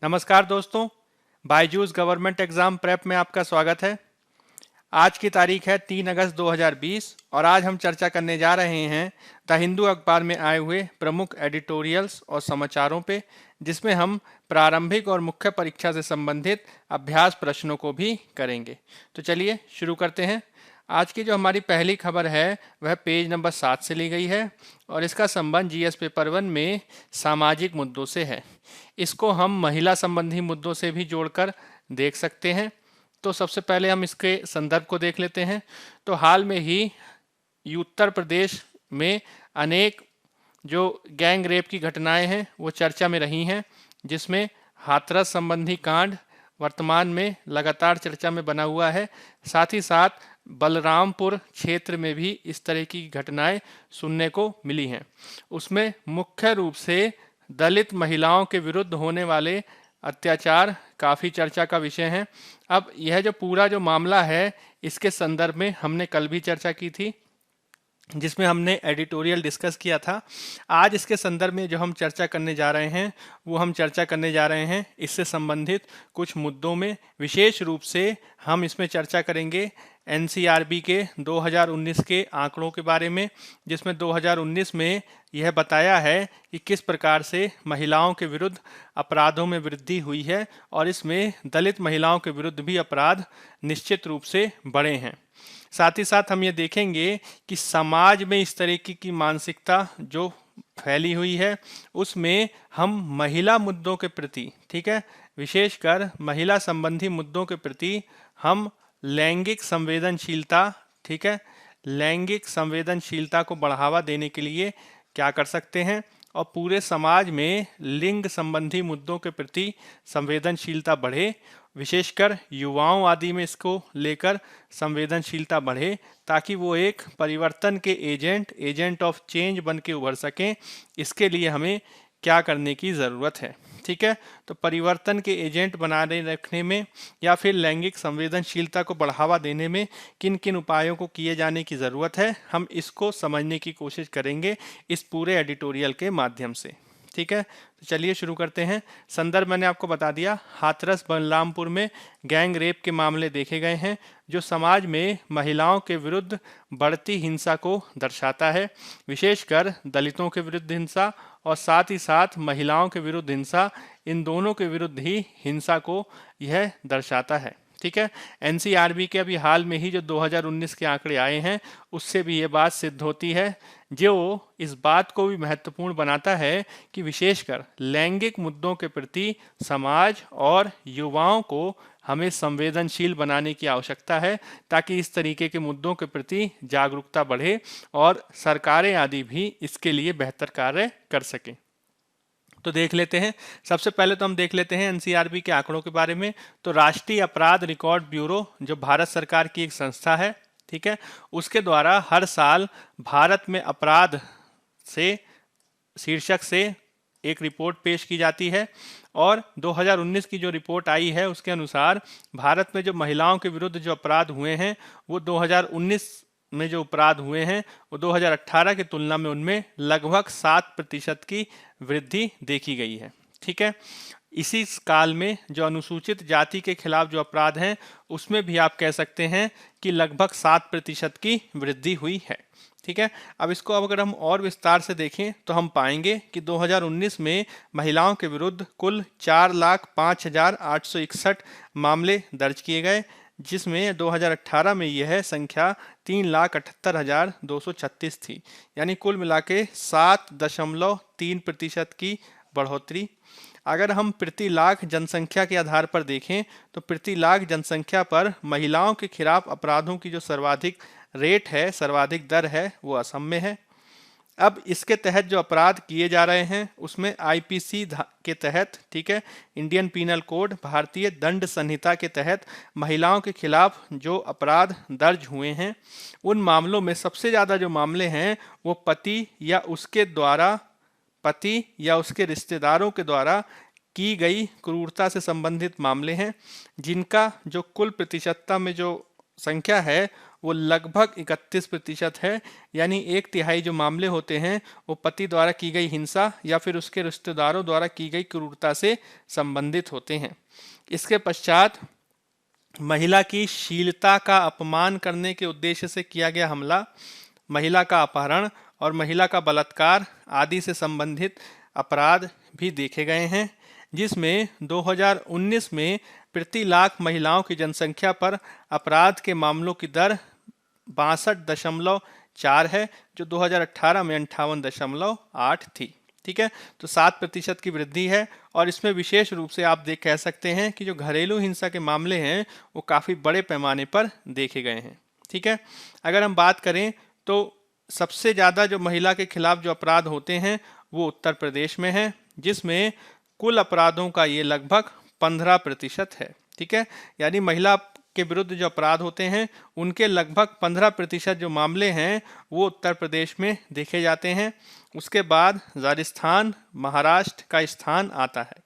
नमस्कार दोस्तों, Byju's government exam prep में आपका स्वागत है। आज की तारीख है 3 अगस्त 2020 और आज हम चर्चा करने जा रहे हैं द हिंदू अखबार में आए हुए प्रमुख एडिटोरियल्स और समाचारों पे, जिसमें हम प्रारंभिक और मुख्य परीक्षा से संबंधित अभ्यास प्रश्नों को भी करेंगे। तो चलिए शुरू करते हैं। आज की जो हमारी पहली खबर है वह पेज नंबर 7 से ली गई है और इसका संबंध जीएस पेपर 1 में सामाजिक मुद्दों से है। इसको हम महिला संबंधी मुद्दों से भी जोड़कर देख सकते हैं। तो सबसे पहले हम इसके संदर्भ को देख लेते हैं। तो हाल में ही उत्तर प्रदेश में अनेक जो गैंग रेप की घटनाएं हैं वो चर्चा में रही हैं, जिसमें हाथरस संबंधी कांड वर्तमान में लगातार चर्चा में बना हुआ है। साथ ही साथ बलरामपुर क्षेत्र में भी इस तरह की घटनाएं सुनने को मिली हैं। उसमें मुख्य रूप से दलित महिलाओं के विरुद्ध होने वाले अत्याचार काफ़ी चर्चा का विषय है। अब यह जो पूरा जो मामला है, इसके संदर्भ में हमने कल भी चर्चा की थी, जिसमें हमने एडिटोरियल डिस्कस किया था। आज इसके संदर्भ में जो हम चर्चा करने जा रहे हैं वो हम चर्चा करने जा रहे हैं इससे संबंधित कुछ मुद्दों में। विशेष रूप से हम इसमें चर्चा करेंगे एनसीआरबी के 2019 के आंकड़ों के बारे में, जिसमें 2019 में यह बताया है कि किस प्रकार से महिलाओं के विरुद्ध अपराधों में वृद्धि हुई है और इसमें दलित महिलाओं के विरुद्ध भी अपराध निश्चित रूप से बढ़े हैं। साथ ही साथ हम ये देखेंगे कि समाज में इस तरीके की मानसिकता जो फैली हुई है उसमें हम महिला मुद्दों के प्रति, ठीक है, विशेषकर महिला संबंधी मुद्दों के प्रति हम लैंगिक संवेदनशीलता, ठीक है, लैंगिक संवेदनशीलता को बढ़ावा देने के लिए क्या कर सकते हैं और पूरे समाज में लिंग संबंधी मुद्दों के प्रति संवेदनशीलता बढ़े, विशेषकर युवाओं आदि में इसको लेकर संवेदनशीलता बढ़े, ताकि वो एक परिवर्तन के एजेंट ऑफ चेंज बन के उभर सकें। इसके लिए हमें क्या करने की ज़रूरत है, ठीक है। तो परिवर्तन के एजेंट बनाने रखने में या फिर लैंगिक संवेदनशीलता को बढ़ावा देने में किन किन उपायों को किए जाने की ज़रूरत है, हम इसको समझने की कोशिश करेंगे इस पूरे एडिटोरियल के माध्यम से, ठीक है। तो चलिए शुरू करते हैं। संदर्भ मैंने आपको बता दिया, हाथरस बलरामपुर में गैंग रेप के मामले देखे गए हैं जो समाज में महिलाओं के विरुद्ध बढ़ती हिंसा को दर्शाता है, विशेषकर दलितों के विरुद्ध हिंसा और साथ ही साथ महिलाओं के विरुद्ध हिंसा, इन दोनों के विरुद्ध ही हिंसा को यह दर्शाता है, ठीक है। एनसीआरबी के अभी हाल में ही जो 2019 के आंकड़े आए हैं उससे भी ये बात सिद्ध होती है, जो इस बात को भी महत्वपूर्ण बनाता है कि विशेषकर लैंगिक मुद्दों के प्रति समाज और युवाओं को हमें संवेदनशील बनाने की आवश्यकता है, ताकि इस तरीके के मुद्दों के प्रति जागरूकता बढ़े और सरकारें आदि भी इसके लिए बेहतर कार्य कर सकें। तो देख लेते हैं। सबसे पहले तो हम देख लेते हैं एनसीआरबी के आंकड़ों के बारे में। तो राष्ट्रीय अपराध रिकॉर्ड ब्यूरो जो भारत सरकार की एक संस्था है, ठीक है, उसके द्वारा हर साल भारत में अपराध से शीर्षक से एक रिपोर्ट पेश की जाती है और 2019 की जो रिपोर्ट आई है उसके अनुसार भारत में जो महिलाओं के विरुद्ध जो अपराध हुए हैं वो 2019 में जो अपराध हुए हैं वो 2018 की तुलना में उनमें लगभग 7% की वृद्धि देखी गई है, ठीक है। इसी काल में जो अनुसूचित जाति के खिलाफ जो अपराध हैं उसमें भी आप कह सकते हैं कि लगभग 7% की वृद्धि हुई है, ठीक है। अब इसको अगर हम और विस्तार से देखें तो हम पाएंगे कि 2019 में महिलाओं के विरुद्ध कुल 4,05,861 मामले दर्ज किए गए, जिसमें 2018 में यह संख्या 3,78,236 थी, यानी कुल मिला के 7.3% की बढ़ोतरी। अगर हम प्रति लाख जनसंख्या के आधार पर देखें तो प्रति लाख जनसंख्या पर महिलाओं के खिलाफ अपराधों की जो सर्वाधिक रेट है, सर्वाधिक दर है, वो असम में है। अब इसके तहत जो अपराध किए जा रहे हैं उसमें आईपीसी के तहत, ठीक है, इंडियन पीनल कोड, भारतीय दंड संहिता के तहत महिलाओं के खिलाफ जो अपराध दर्ज हुए हैं उन मामलों में सबसे ज़्यादा जो मामले हैं वो पति या उसके रिश्तेदारों के द्वारा की गई क्रूरता से संबंधित मामले हैं, जिनका जो कुल प्रतिशतता में जो संख्या है वो लगभग 31% है। यानी 1/3 जो मामले होते हैं वो पति द्वारा की गई हिंसा या फिर उसके रिश्तेदारों द्वारा की गई क्रूरता से संबंधित होते हैं। इसके पश्चात महिला की शीलता का अपमान करने के उद्देश्य से किया गया हमला, महिला का अपहरण और महिला का बलात्कार आदि से संबंधित अपराध भी देखे गए हैं, जिसमें 2019 में प्रति लाख महिलाओं की जनसंख्या पर अपराध के मामलों की दर 62.4 है, जो 2018 में 58.8 थी। ठीक है, तो 7% की वृद्धि है। और इसमें विशेष रूप से आप कह सकते हैं कि जो घरेलू हिंसा के मामले हैं वो काफ़ी बड़े पैमाने पर देखे गए हैं। ठीक है, अगर हम बात करें तो सबसे ज़्यादा जो महिला के खिलाफ जो अपराध होते हैं वो उत्तर प्रदेश में है, जिसमें कुल अपराधों का ये लगभग 15% है। ठीक है, यानी महिला के विरुद्ध जो अपराध होते हैं उनके लगभग 15% जो मामले हैं वो उत्तर प्रदेश में देखे जाते हैं। उसके बाद राजस्थान, महाराष्ट्र का स्थान आता है।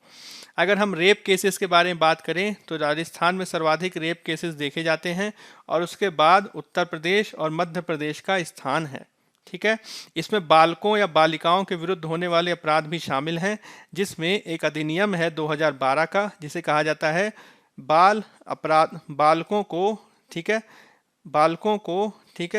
अगर हम रेप केसेस के बारे में बात करें तो राजस्थान में सर्वाधिक रेप केसेस देखे जाते हैं और उसके बाद उत्तर प्रदेश और मध्य प्रदेश का स्थान है। ठीक है, इसमें बालकों या बालिकाओं के विरुद्ध होने वाले अपराध भी शामिल हैं, जिसमें एक अधिनियम है 2012 का जिसे कहा जाता है बाल अपराध बालकों को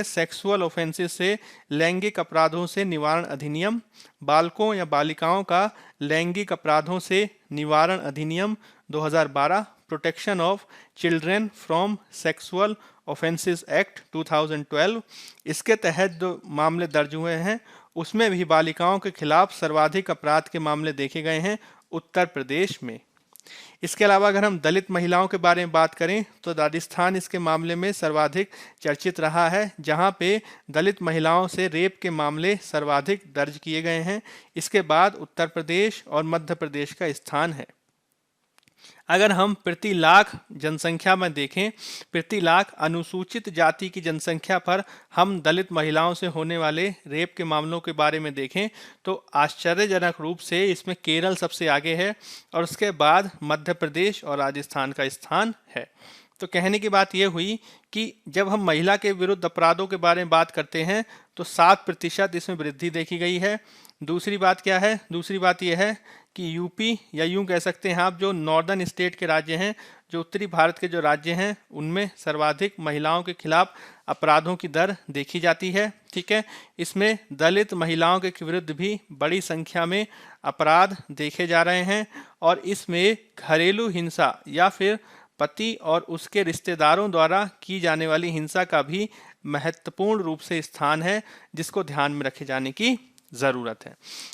सेक्सुअल ऑफेंसेस से लैंगिक अपराधों से निवारण अधिनियम, बालकों या बालिकाओं का लैंगिक अपराधों से निवारण अधिनियम 2012, protection of children from sexual offences act 2012। इसके तहत जो मामले दर्ज हुए हैं उसमें भी बालिकाओं के खिलाफ सर्वाधिक अपराध के मामले देखे गए हैं उत्तर प्रदेश में। इसके अलावा अगर हम दलित महिलाओं के बारे में बात करें तो राजस्थान इसके मामले में सर्वाधिक चर्चित रहा है, जहां पे दलित महिलाओं से रेप के मामले सर्वाधिक दर्ज किए गए हैं। इसके बाद उत्तर प्रदेश और मध्य प्रदेश का स्थान है। अगर हम प्रति लाख जनसंख्या में देखें, प्रति लाख अनुसूचित जाति की जनसंख्या पर हम दलित महिलाओं से होने वाले रेप के मामलों के बारे में देखें तो आश्चर्यजनक रूप से इसमें केरल सबसे आगे है और उसके बाद मध्य प्रदेश और राजस्थान का स्थान है। तो कहने की बात यह हुई कि जब हम महिला के विरुद्ध अपराधों के बारे में बात करते हैं तो 7% इसमें वृद्धि देखी गई है। दूसरी बात क्या है? दूसरी बात यह है कि यूपी या यूं कह सकते हैं आप जो नॉर्दर्न स्टेट के राज्य हैं, जो उत्तरी भारत के जो राज्य हैं, उनमें सर्वाधिक महिलाओं के खिलाफ अपराधों की दर देखी जाती है। ठीक है, इसमें दलित महिलाओं के विरुद्ध भी बड़ी संख्या में अपराध देखे जा रहे हैं और इसमें घरेलू हिंसा या फिर पति और उसके रिश्तेदारों द्वारा की जाने वाली हिंसा का भी महत्वपूर्ण रूप से स्थान है, जिसको ध्यान में रखे जाने की ज़रूरत है।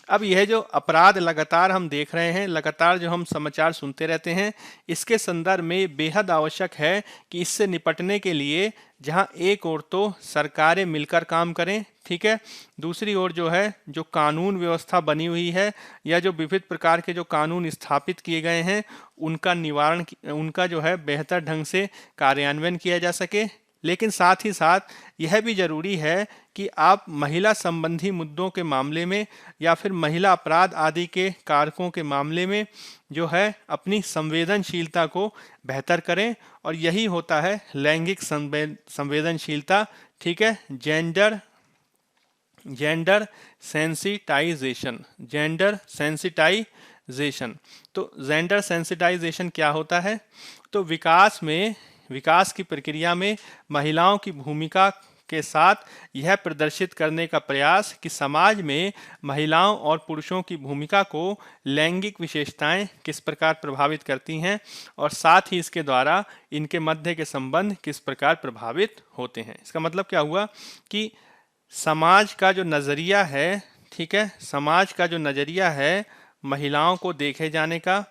अब यह जो अपराध लगातार हम देख रहे हैं, लगातार जो हम समाचार सुनते रहते हैं, इसके संदर्भ में बेहद आवश्यक है कि इससे निपटने के लिए जहां एक ओर तो सरकारें मिलकर काम करें, ठीक है, दूसरी ओर जो है जो कानून व्यवस्था बनी हुई है या जो विविध प्रकार के जो कानून स्थापित किए गए हैं उनका निवारण, उनका जो है बेहतर ढंग से कार्यान्वयन किया जा सके। लेकिन साथ ही साथ यह भी जरूरी है कि आप महिला संबंधी मुद्दों के मामले में या फिर महिला अपराध आदि के कारकों के मामले में जो है अपनी संवेदनशीलता को बेहतर करें और यही होता है लैंगिक संवेदनशीलता। ठीक है, जेंडर सेंसिटाइजेशन। तो जेंडर सेंसिटाइजेशन क्या होता है? तो विकास की प्रक्रिया में महिलाओं की भूमिका के साथ यह प्रदर्शित करने का प्रयास कि समाज में महिलाओं और पुरुषों की भूमिका को लैंगिक विशेषताएं किस प्रकार प्रभावित करती हैं और साथ ही इसके द्वारा इनके मध्य के संबंध किस प्रकार प्रभावित होते हैं। इसका मतलब क्या हुआ कि समाज का जो नज़रिया है, ठीक है, समाज का जो नज़रिया है महिलाओं को देखे जाने का,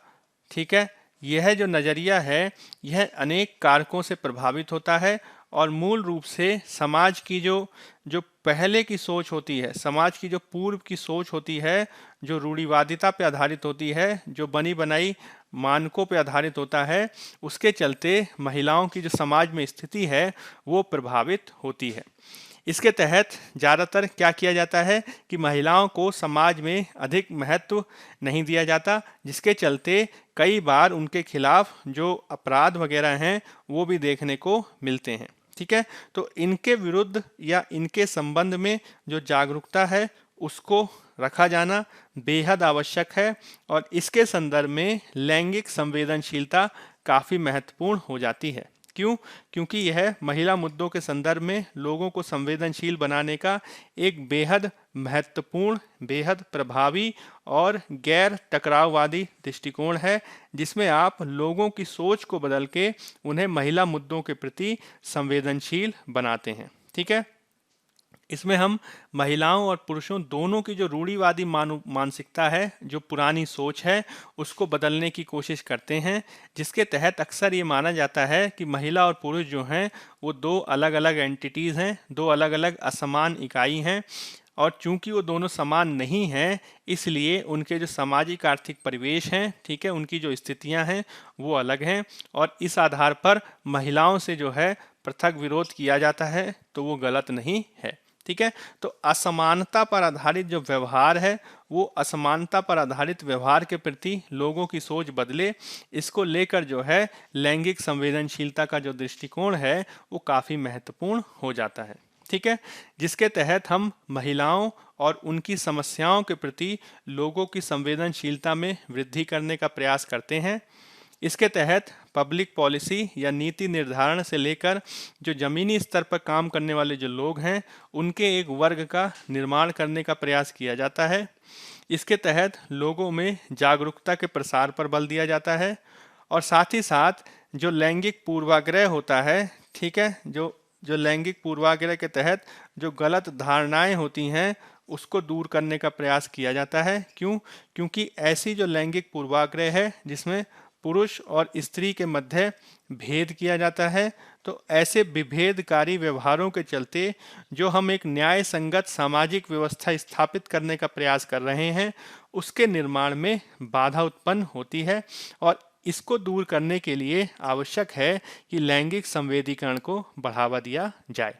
ठीक है, यह जो नज़रिया है यह अनेक कारकों से प्रभावित होता है और मूल रूप से समाज की जो पहले की सोच होती है, समाज की जो पूर्व की सोच होती है, जो रूढ़िवादिता पे आधारित होती है, जो बनी बनाई मानकों पे आधारित होता है, उसके चलते महिलाओं की जो समाज में स्थिति है वो प्रभावित होती है। इसके तहत ज़्यादातर क्या किया जाता है कि महिलाओं को समाज में अधिक महत्व नहीं दिया जाता, जिसके चलते कई बार उनके खिलाफ जो अपराध वगैरह हैं वो भी देखने को मिलते हैं। ठीक है। तो इनके विरुद्ध या इनके संबंध में जो जागरूकता है उसको रखा जाना बेहद आवश्यक है और इसके संदर्भ में लैंगिक संवेदनशीलता काफ़ी महत्वपूर्ण हो जाती है। क्यों? क्योंकि यह महिला मुद्दों के संदर्भ में लोगों को संवेदनशील बनाने का एक बेहद महत्वपूर्ण, बेहद प्रभावी और गैर टकराववादी दृष्टिकोण है, जिसमें आप लोगों की सोच को बदल के उन्हें महिला मुद्दों के प्रति संवेदनशील बनाते हैं। ठीक है। इसमें हम महिलाओं और पुरुषों दोनों की जो रूढ़िवादी मानसिकता है, जो पुरानी सोच है, उसको बदलने की कोशिश करते हैं, जिसके तहत अक्सर ये माना जाता है कि महिला और पुरुष जो हैं वो दो अलग अलग एंटिटीज़ हैं, दो अलग अलग असमान इकाई हैं और चूंकि वो दोनों समान नहीं हैं इसलिए उनके जो सामाजिक आर्थिक परिवेश हैं, ठीक है, उनकी जो स्थितियां हैं वो अलग हैं और इस आधार पर महिलाओं से जो है पृथक विरोध किया जाता है तो वो गलत नहीं है। ठीक है। तो असमानता पर आधारित जो व्यवहार है वो असमानता पर आधारित व्यवहार के प्रति लोगों की सोच बदले, इसको लेकर जो है लैंगिक संवेदनशीलता का जो दृष्टिकोण है वो काफ़ी महत्वपूर्ण हो जाता है। ठीक है। जिसके तहत हम महिलाओं और उनकी समस्याओं के प्रति लोगों की संवेदनशीलता में वृद्धि करने का प्रयास करते हैं। इसके तहत पब्लिक पॉलिसी या नीति निर्धारण से लेकर जो ज़मीनी स्तर पर काम करने वाले जो लोग हैं उनके एक वर्ग का निर्माण करने का प्रयास किया जाता है। इसके तहत लोगों में जागरूकता के प्रसार पर बल दिया जाता है और साथ ही साथ जो लैंगिक पूर्वाग्रह होता है, ठीक है, जो लैंगिक पूर्वाग्रह के तहत जो गलत धारणाएं होती हैं उसको दूर करने का प्रयास किया जाता है। क्यों? क्योंकि ऐसी जो लैंगिक पूर्वाग्रह है जिसमें पुरुष और स्त्री के मध्य भेद किया जाता है, तो ऐसे विभेदकारी व्यवहारों के चलते जो हम एक न्याय संगत सामाजिक व्यवस्था स्थापित करने का प्रयास कर रहे हैं उसके निर्माण में बाधा उत्पन्न होती है और इसको दूर करने के लिए आवश्यक है कि लैंगिक संवेदीकरण को बढ़ावा दिया जाए।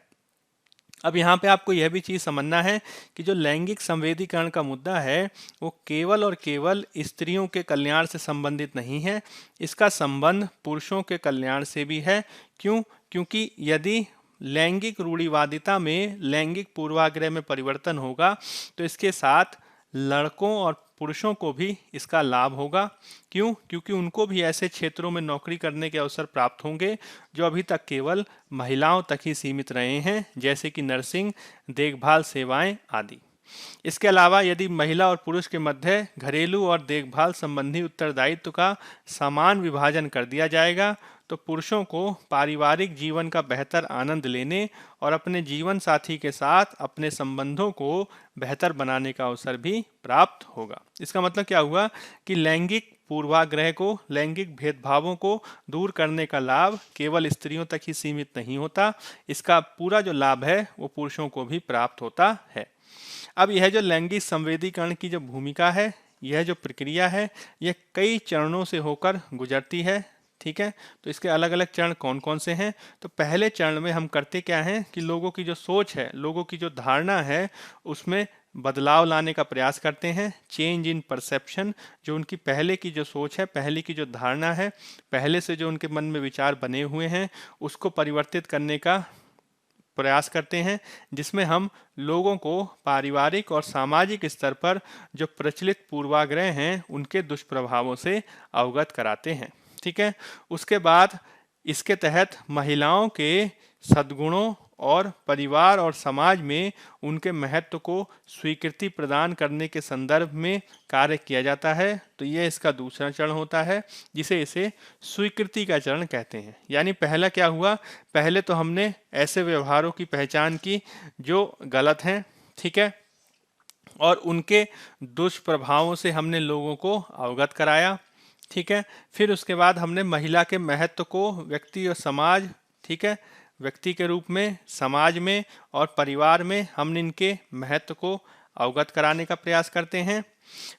अब यहाँ पे आपको यह भी चीज़ समझना है कि जो लैंगिक संवेदीकरण का मुद्दा है वो केवल और केवल स्त्रियों के कल्याण से संबंधित नहीं है, इसका संबंध पुरुषों के कल्याण से भी है। क्यों? क्योंकि यदि लैंगिक रूढ़िवादिता में लैंगिक पूर्वाग्रह में परिवर्तन होगा तो इसके साथ लड़कों और पुरुषों को भी इसका लाभ होगा। क्यों? क्योंकि उनको भी ऐसे क्षेत्रों में नौकरी करने के अवसर प्राप्त होंगे जो अभी तक केवल महिलाओं तक ही सीमित रहे हैं, जैसे कि नर्सिंग, देखभाल सेवाएं आदि। इसके अलावा यदि महिला और पुरुष के मध्य घरेलू और देखभाल संबंधी उत्तरदायित्व का समान विभाजन कर दिया जाएगा तो पुरुषों को पारिवारिक जीवन का बेहतर आनंद लेने और अपने जीवन साथी के साथ अपने संबंधों को बेहतर बनाने का अवसर भी प्राप्त होगा। इसका मतलब क्या हुआ कि लैंगिक पूर्वाग्रह को, लैंगिक भेदभावों को दूर करने का लाभ केवल स्त्रियों तक ही सीमित नहीं होता, इसका पूरा जो लाभ है वो पुरुषों को भी प्राप्त होता है। अब यह जो लैंगिक संवेदीकरण की जो भूमिका है, यह जो प्रक्रिया है, यह कई चरणों से होकर गुजरती है। ठीक है। तो इसके अलग अलग चरण कौन कौन से हैं? तो पहले चरण में हम करते क्या हैं कि लोगों की जो सोच है, लोगों की जो धारणा है उसमें बदलाव लाने का प्रयास करते हैं। चेंज इन परसेप्शन, जो उनकी पहले की जो सोच है, पहले की जो धारणा है, पहले से जो उनके मन में विचार बने हुए हैं उसको परिवर्तित करने का प्रयास करते हैं, जिसमें हम लोगों को पारिवारिक और सामाजिक स्तर पर जो प्रचलित पूर्वाग्रह हैं उनके दुष्प्रभावों से अवगत कराते हैं। ठीक है। उसके बाद इसके तहत महिलाओं के सद्गुणों और परिवार और समाज में उनके महत्व को स्वीकृति प्रदान करने के संदर्भ में कार्य किया जाता है। तो यह इसका दूसरा चरण होता है जिसे इसे स्वीकृति का चरण कहते हैं। यानी पहला क्या हुआ, पहले तो हमने ऐसे व्यवहारों की पहचान की जो गलत हैं, ठीक है, और उनके दुष्प्रभावों से हमने लोगों को अवगत कराया। ठीक है। फिर उसके बाद हमने महिला के महत्व को व्यक्ति और समाज, ठीक है, व्यक्ति के रूप में, समाज में और परिवार में हमने इनके महत्व को अवगत कराने का प्रयास करते हैं।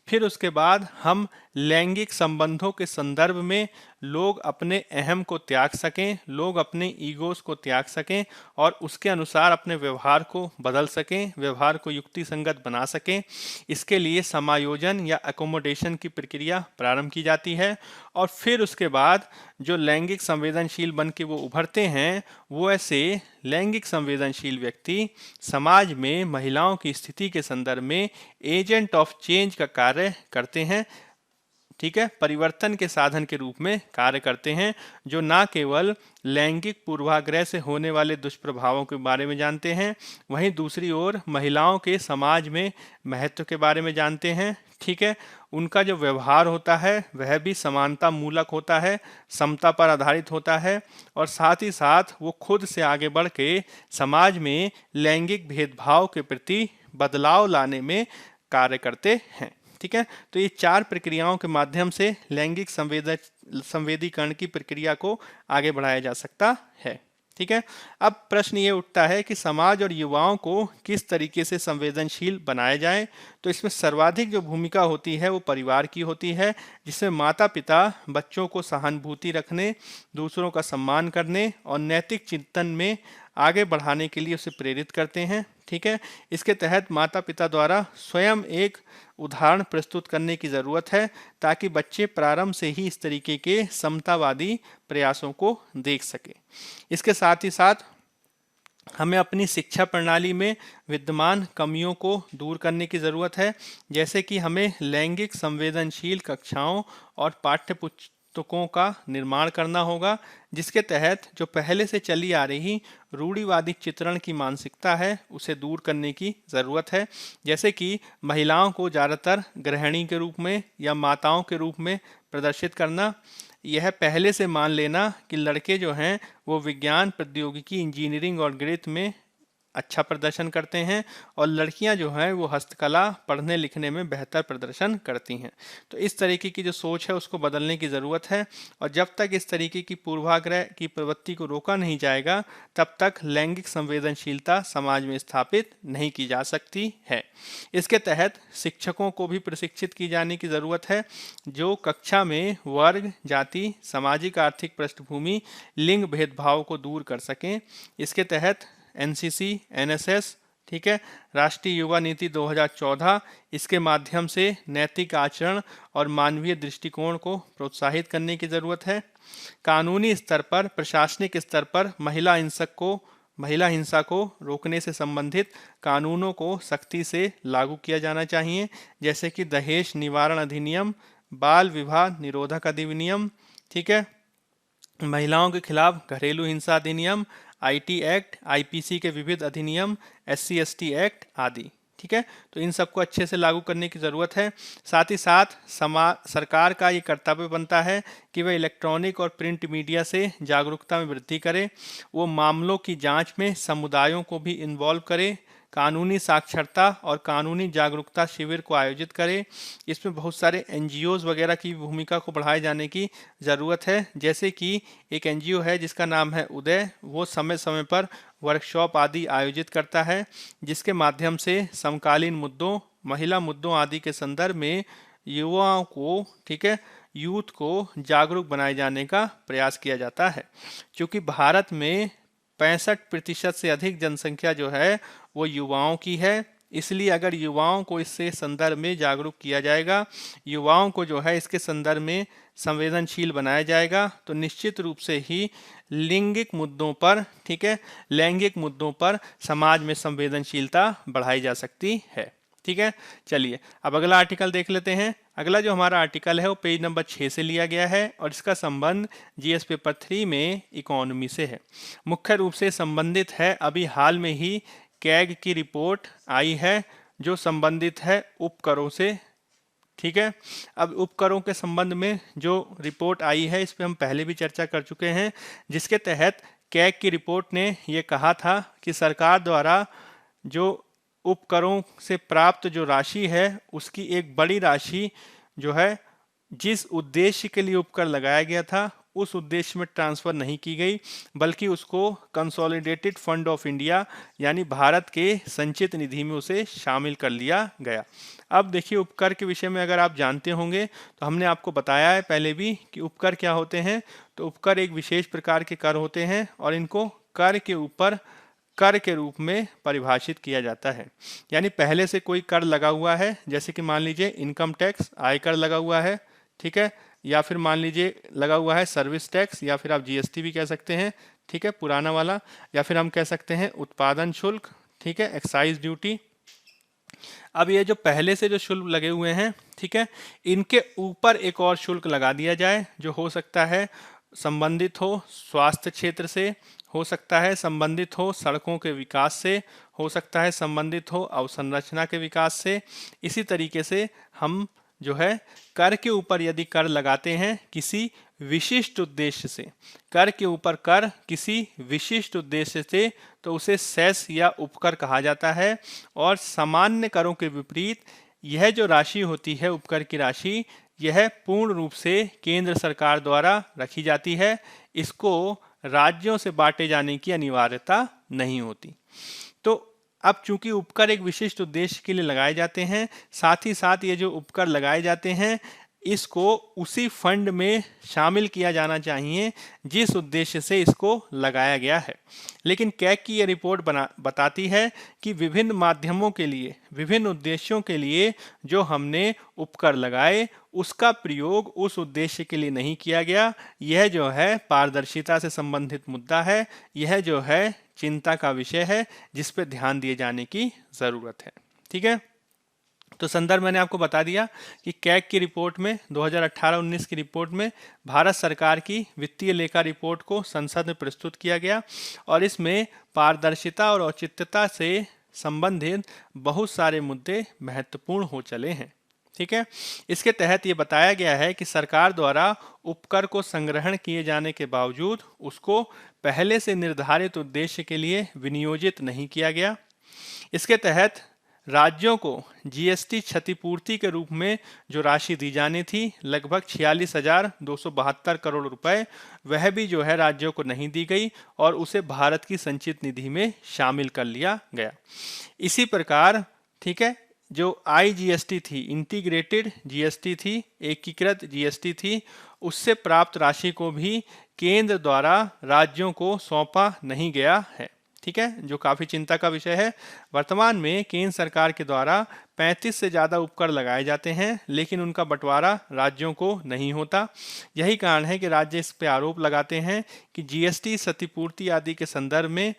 फिर उसके बाद हम लैंगिक संबंधों के संदर्भ में लोग अपने अहम को त्याग सकें, लोग अपने ईगोस को त्याग सकें और उसके अनुसार अपने व्यवहार को बदल सकें, व्यवहार को युक्ति संगत बना सकें। इसके लिए समायोजन या एकोमोडेशन की प्रक्रिया प्रारंभ की जाती है और फिर उसके बाद जो लैंगिक संवेदनशील बन के वो उभरते हैं, वो ऐसे लैंगिक संवेदनशील व्यक्ति समाज में महिलाओं की स्थिति के संदर्भ में एजेंट ऑफ चेंज का कार्य करते हैं। ठीक है, परिवर्तन के साधन के रूप में कार्य करते हैं, जो ना केवल लैंगिक पूर्वाग्रह से होने वाले दुष्प्रभावों के बारे में जानते हैं, वहीं दूसरी ओर महिलाओं के समाज में महत्व के बारे में जानते हैं। ठीक है, उनका जो व्यवहार होता है वह भी समानता मूलक होता है, समता पर आधारित होता है, और साथ ही साथ वो खुद से आगे बढ़ के समाज में लैंगिक भेदभाव के प्रति बदलाव लाने में कार्य करते हैं। ठीक है, तो ये 4 प्रक्रियाओं के माध्यम से लैंगिक संवेदीकरण की प्रक्रिया को आगे बढ़ाया जा सकता है। ठीक है, अब प्रश्न ये उठता है कि समाज और युवाओं को किस तरीके से संवेदनशील बनाया जाए। तो इसमें सर्वाधिक जो भूमिका होती है वो परिवार की होती है, जिसमें माता पिता बच्चों को सहानुभूति रखने, दूसरों का सम्मान करने और नैतिक चिंतन में आगे बढ़ाने के लिए उसे प्रेरित करते हैं। ठीक है, इसके तहत माता पिता द्वारा स्वयं एक उदाहरण प्रस्तुत करने की ज़रूरत है, ताकि बच्चे प्रारंभ से ही इस तरीके के समतावादी प्रयासों को देख सके। इसके साथ ही साथ हमें अपनी शिक्षा प्रणाली में विद्यमान कमियों को दूर करने की ज़रूरत है, जैसे कि हमें लैंगिक संवेदनशील कक्षाओं और पाठ्य पुस्तकों का निर्माण करना होगा, जिसके तहत जो पहले से चली आ रही रूढ़िवादी चित्रण की मानसिकता है उसे दूर करने की ज़रूरत है। जैसे कि महिलाओं को ज़्यादातर गृहिणी के रूप में या माताओं के रूप में प्रदर्शित करना, यह पहले से मान लेना कि लड़के जो हैं वो विज्ञान, प्रौद्योगिकी, इंजीनियरिंग और गणित में अच्छा प्रदर्शन करते हैं, और लड़कियां जो हैं वो हस्तकला, पढ़ने लिखने में बेहतर प्रदर्शन करती हैं। तो इस तरीके की जो सोच है उसको बदलने की ज़रूरत है, और जब तक इस तरीके की पूर्वाग्रह की प्रवृत्ति को रोका नहीं जाएगा, तब तक लैंगिक संवेदनशीलता समाज में स्थापित नहीं की जा सकती है। इसके तहत शिक्षकों को भी प्रशिक्षित की जाने की ज़रूरत है, जो कक्षा में वर्ग, जाति, सामाजिक आर्थिक पृष्ठभूमि, लिंग भेदभाव को दूर कर सकें। इसके तहत एनसीसी, एनएसएस, ठीक है, राष्ट्रीय युवा नीति 2014, इसके माध्यम से नैतिक आचरण और मानवीय दृष्टिकोण को प्रोत्साहित करने की ज़रूरत है। कानूनी स्तर पर, प्रशासनिक स्तर पर महिला हिंसा को रोकने से संबंधित कानूनों को सख्ती से लागू किया जाना चाहिए, जैसे कि दहेज निवारण अधिनियम, बाल विवाह निरोधक अधिनियम, ठीक है, महिलाओं के खिलाफ घरेलू हिंसा अधिनियम, आईटी एक्ट, आईपीसी के विविध अधिनियम, एससी एसटी एक्ट आदि। ठीक है, तो इन सबको अच्छे से लागू करने की ज़रूरत है। साथ ही साथ सरकार का ये कर्तव्य बनता है कि वह इलेक्ट्रॉनिक और प्रिंट मीडिया से जागरूकता में वृद्धि करे, वो मामलों की जांच में समुदायों को भी इन्वॉल्व करे, कानूनी साक्षरता और कानूनी जागरूकता शिविर को आयोजित करें। इसमें बहुत सारे एनजीओज़ वगैरह की भूमिका को बढ़ाए जाने की ज़रूरत है, जैसे कि एक एनजीओ है जिसका नाम है उदय, वो समय समय पर वर्कशॉप आदि आयोजित करता है, जिसके माध्यम से समकालीन मुद्दों, महिला मुद्दों आदि के संदर्भ में युवाओं को, ठीक है, यूथ को जागरूक बनाए जाने का प्रयास किया जाता है। क्योंकि भारत में 65% से अधिक जनसंख्या जो है वो युवाओं की है, इसलिए अगर युवाओं को इससे संदर्भ में जागरूक किया जाएगा, युवाओं को जो है इसके संदर्भ में संवेदनशील बनाया जाएगा, तो निश्चित रूप से ही लैंगिक मुद्दों पर, ठीक है, लैंगिक मुद्दों पर समाज में संवेदनशीलता बढ़ाई जा सकती है। ठीक है, चलिए अब अगला आर्टिकल देख लेते हैं। अगला जो हमारा आर्टिकल है वो पेज नंबर 6 से लिया गया है, और इसका संबंध जीएस पेपर 3 में इकोनॉमी से है। मुख्य रूप से संबंधित है, अभी हाल में ही कैग की रिपोर्ट आई है जो संबंधित है उपकरों से। ठीक है, अब उपकरों के संबंध में जो रिपोर्ट आई है इस पर हम पहले भी चर्चा कर चुके हैं, जिसके तहत कैग की रिपोर्ट ने ये कहा था कि सरकार द्वारा जो उपकरों से प्राप्त जो राशि है उसकी एक बड़ी राशि जो है जिस उद्देश्य के लिए उपकर लगाया गया था उस उद्देश्य में ट्रांसफ़र नहीं की गई, बल्कि उसको कंसोलिडेटेड फंड ऑफ इंडिया यानी भारत के संचित निधि में उसे शामिल कर लिया गया। अब देखिए, उपकर के विषय में अगर आप जानते होंगे तो हमने आपको बताया है पहले भी कि उपकर क्या होते हैं। तो उपकर एक विशेष प्रकार के कर होते हैं और इनको कर के ऊपर कर के रूप में परिभाषित किया जाता है। यानी पहले से कोई कर लगा हुआ है, जैसे कि मान लीजिए इनकम टैक्स, आयकर लगा हुआ है, ठीक है, या फिर मान लीजिए लगा हुआ है सर्विस टैक्स, या फिर आप जीएसटी भी कह सकते हैं, ठीक है, पुराना वाला, या फिर हम कह सकते हैं उत्पादन शुल्क, ठीक है, एक्साइज ड्यूटी। अब ये जो पहले से जो शुल्क लगे हुए हैं, ठीक है, इनके ऊपर एक और शुल्क लगा दिया जाए, जो हो सकता है संबंधित हो स्वास्थ्य क्षेत्र से, हो सकता है संबंधित हो सड़कों के विकास से, हो सकता है संबंधित हो अवसंरचना के विकास से। इसी तरीके से हम जो है कर के ऊपर यदि कर लगाते हैं किसी विशिष्ट उद्देश्य से, कर के ऊपर कर किसी विशिष्ट उद्देश्य से, तो उसे सेस या उपकर कहा जाता है। और सामान्य करों के विपरीत यह जो राशि होती है उपकर की राशि, यह पूर्ण रूप से केंद्र सरकार द्वारा रखी जाती है। इसको राज्यों से बांटे जाने की अनिवार्यता नहीं होती। तो अब चूंकि उपकर एक विशिष्ट उद्देश्य के लिए लगाए जाते हैं, साथ ही साथ ये जो उपकर लगाए जाते हैं इसको उसी फंड में शामिल किया जाना चाहिए जिस उद्देश्य से इसको लगाया गया है। लेकिन कैग की ये रिपोर्ट बताती है कि विभिन्न माध्यमों के लिए, विभिन्न उद्देश्यों के लिए जो हमने उपकर लगाए उसका प्रयोग उस उद्देश्य के लिए नहीं किया गया। यह जो है पारदर्शिता से संबंधित मुद्दा है, यह जो है चिंता का विषय है जिस पर ध्यान दिए जाने की जरूरत है। ठीक है, तो संदर्भ मैंने आपको बता दिया कि कैग की रिपोर्ट में 2018-19 की रिपोर्ट में भारत सरकार की वित्तीय लेखा रिपोर्ट को संसद में प्रस्तुत किया गया और इसमें पारदर्शिता और औचित्यता से संबंधित बहुत सारे मुद्दे महत्वपूर्ण हो चले हैं। ठीक है, इसके तहत ये बताया गया है कि सरकार द्वारा उपकर को संग्रहण किए जाने के बावजूद उसको पहले से निर्धारित उद्देश्य के लिए विनियोजित नहीं किया गया। इसके तहत राज्यों को जीएसटी क्षतिपूर्ति के रूप में जो राशि दी जानी थी लगभग 46,272 करोड़ रुपए, वह भी जो है राज्यों को नहीं दी गई और उसे भारत की संचित निधि में शामिल कर लिया गया। इसी प्रकार, ठीक है, जो आईजीएसटी थी, इंटीग्रेटेड जीएसटी थी, एकीकृत जीएसटी थी, उससे प्राप्त राशि को भी केंद्र द्वारा राज्यों को सौंपा नहीं गया है। ठीक है, जो काफी चिंता का विषय है। वर्तमान में केंद्र सरकार के द्वारा 35 से ज़्यादा उपकर लगाए जाते हैं लेकिन उनका बंटवारा राज्यों को नहीं होता। यही कारण है कि राज्य इस पे आरोप लगाते हैं कि जीएसटी क्षतिपूर्ति आदि के संदर्भ में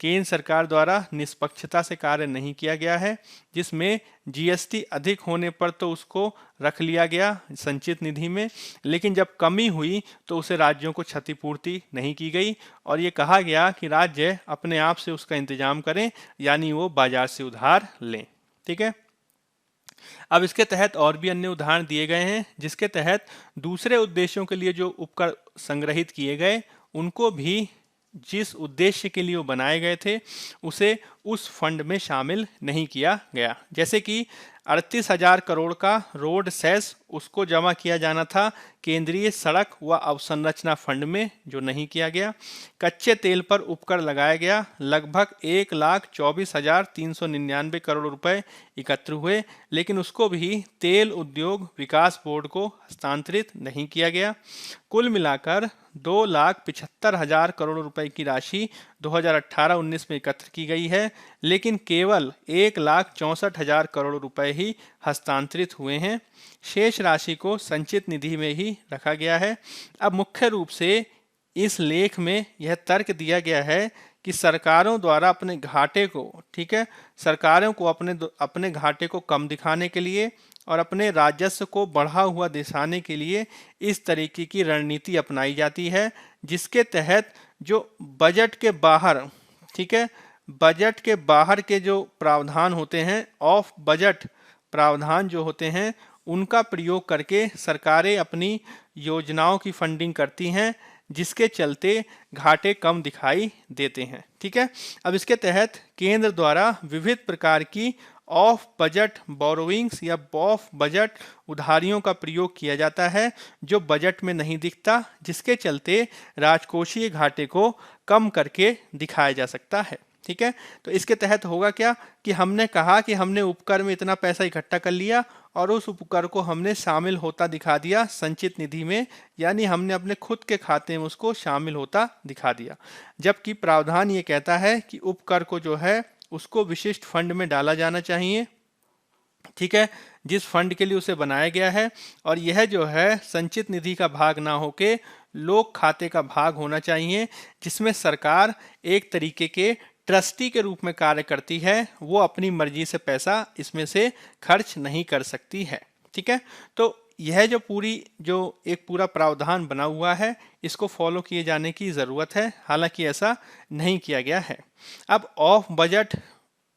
केंद्र सरकार द्वारा निष्पक्षता से कार्य नहीं किया गया है, जिसमें जीएसटी अधिक होने पर तो उसको रख लिया गया संचित निधि में, लेकिन जब कमी हुई तो उसे राज्यों को क्षतिपूर्ति नहीं की गई और ये कहा गया कि राज्य अपने आप से उसका इंतजाम करें, यानी वो बाजार से उधार लें। ठीक है, अब इसके तहत और भी अन्य उदाहरण दिए गए हैं जिसके तहत दूसरे उद्देश्यों के लिए जो उपकर संग्रहित किए गए उनको भी जिस उद्देश्य के लिए वो बनाए गए थे उसे उस फंड में शामिल नहीं किया गया। जैसे कि 38,000 करोड़ का रोड सेस उसको जमा किया जाना था केंद्रीय सड़क व अवसंरचना फंड में, जो नहीं किया गया। कच्चे तेल पर उपकर लगाया गया, लगभग 1,24,399 करोड़ रुपए एकत्र हुए, लेकिन उसको भी तेल उद्योग विकास बोर्ड को हस्तांतरित नहीं किया गया। कुल मिलाकर 2,75,000 करोड़ रुपए की राशि 2018-19 में एकत्र की गई है, लेकिन केवल 1,64,000 करोड़ रुपए ही हस्तांतरित हुए हैं। शेष राशि को संचित निधि में ही रखा गया है। अब मुख्य रूप से इस लेख में यह तर्क दिया गया है कि सरकारों द्वारा अपने घाटे को, ठीक है, सरकारों को अपने घाटे को कम दिखाने के लिए और अपने राजस्व को बढ़ा हुआ दिखाने के लिए इस तरीके की रणनीति अपनाई जाती है, जिसके तहत जो बजट के बाहर, ठीक है, बजट के बाहर के जो प्रावधान होते हैं, ऑफ बजट प्रावधान जो होते हैं, उनका प्रयोग करके सरकारें अपनी योजनाओं की फंडिंग करती हैं, जिसके चलते घाटे कम दिखाई देते हैं। ठीक है, अब इसके तहत केंद्र द्वारा विविध प्रकार की ऑफ बजट बोरोइंग्स या ऑफ बजट उधारियों का प्रयोग किया जाता है जो बजट में नहीं दिखता, जिसके चलते राजकोषीय घाटे को कम करके दिखाया जा सकता है। ठीक है, तो इसके तहत होगा क्या कि हमने कहा कि हमने उपकर में इतना पैसा इकट्ठा कर लिया और उस उपकर को हमने शामिल होता दिखा दिया संचित निधि में, यानी हमने अपने खुद के खाते में उसको शामिल होता दिखा दिया, जबकि प्रावधान ये कहता है कि उपकर को जो है उसको विशिष्ट फंड में डाला जाना चाहिए ठीक है, जिस फंड के लिए उसे बनाया गया है। और यह जो है संचित निधि का भाग ना होके लोक खाते का भाग होना चाहिए, जिसमें सरकार एक तरीके के ट्रस्टी के रूप में कार्य करती है। वो अपनी मर्जी से पैसा इसमें से खर्च नहीं कर सकती है। ठीक है, तो यह जो एक पूरा प्रावधान बना हुआ है, इसको फॉलो किए जाने की ज़रूरत है। हालांकि ऐसा नहीं किया गया है। अब ऑफ बजट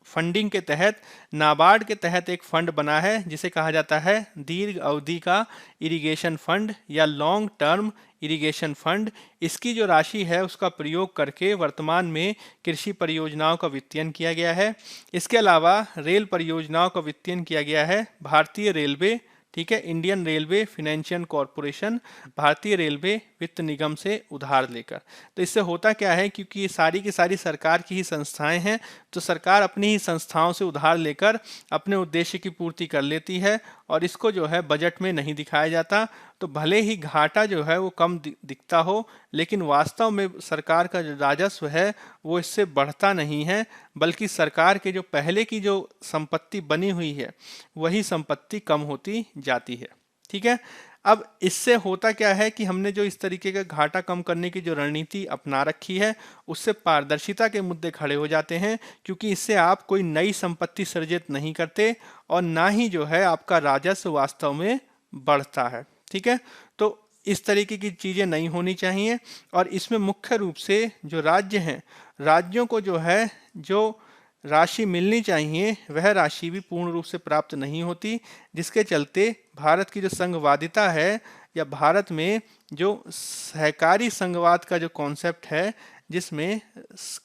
फंडिंग के तहत नाबार्ड के तहत एक फंड बना है, जिसे कहा जाता है दीर्घ अवधि का इरिगेशन फंड या लॉन्ग टर्म इरिगेशन फंड। इसकी जो राशि है उसका प्रयोग करके वर्तमान में कृषि परियोजनाओं का वित्तीयन किया गया है। इसके अलावा रेल परियोजनाओं का वित्तीयन किया गया है भारतीय रेलवे, ठीक है, इंडियन रेलवे फाइनेंशियल कॉरपोरेशन, भारतीय रेलवे वित्त निगम से उधार लेकर। तो इससे होता क्या है, क्योंकि ये सारी की सारी सरकार की ही संस्थाएं हैं, तो सरकार अपनी ही संस्थाओं से उधार लेकर अपने उद्देश्य की पूर्ति कर लेती है और इसको जो है बजट में नहीं दिखाया जाता। तो भले ही घाटा जो है वो कम दिखता हो, लेकिन वास्तव में सरकार का जो राजस्व है वो इससे बढ़ता नहीं है, बल्कि सरकार के जो पहले की जो संपत्ति बनी हुई है वही संपत्ति कम होती जाती है। ठीक है, अब इससे होता क्या है कि हमने जो इस तरीके का घाटा कम करने की जो रणनीति अपना रखी है, उससे पारदर्शिता के मुद्दे खड़े हो जाते हैं, क्योंकि इससे आप कोई नई संपत्ति सृजित नहीं करते और ना ही जो है आपका राजस्व वास्तव में बढ़ता है। ठीक है, तो इस तरीके की चीज़ें नहीं होनी चाहिए। और इसमें मुख्य रूप से जो राज्य हैं, राज्यों को जो है जो राशि मिलनी चाहिए वह राशि भी पूर्ण रूप से प्राप्त नहीं होती, जिसके चलते भारत की जो संघवादिता है या भारत में जो सहकारी संघवाद का जो कॉन्सेप्ट है, जिसमें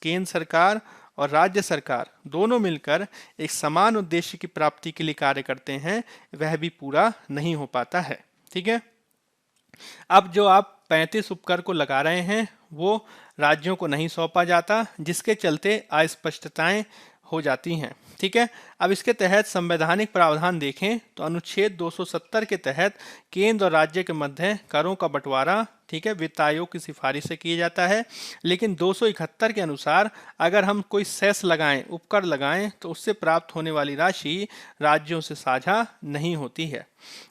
केंद्र सरकार और राज्य सरकार दोनों मिलकर एक समान उद्देश्य की प्राप्ति के लिए कार्य करते हैं, वह भी पूरा नहीं हो पाता है। ठीक है, अब जो आप 35 उपकर को लगा रहे हैं वो राज्यों को नहीं सौंपा जाता, जिसके चलते अस्पष्टताएं हो जाती हैं। ठीक है, अब इसके तहत संवैधानिक प्रावधान देखें तो अनुच्छेद 270 के तहत केंद्र और राज्य के मध्य करों का बंटवारा, ठीक है, वित्त आयोग की सिफारिश से किया जाता है। लेकिन 271 के अनुसार अगर हम कोई सेस लगाएं, उपकर लगाएं, तो उससे प्राप्त होने वाली राशि राज्यों से साझा नहीं होती है।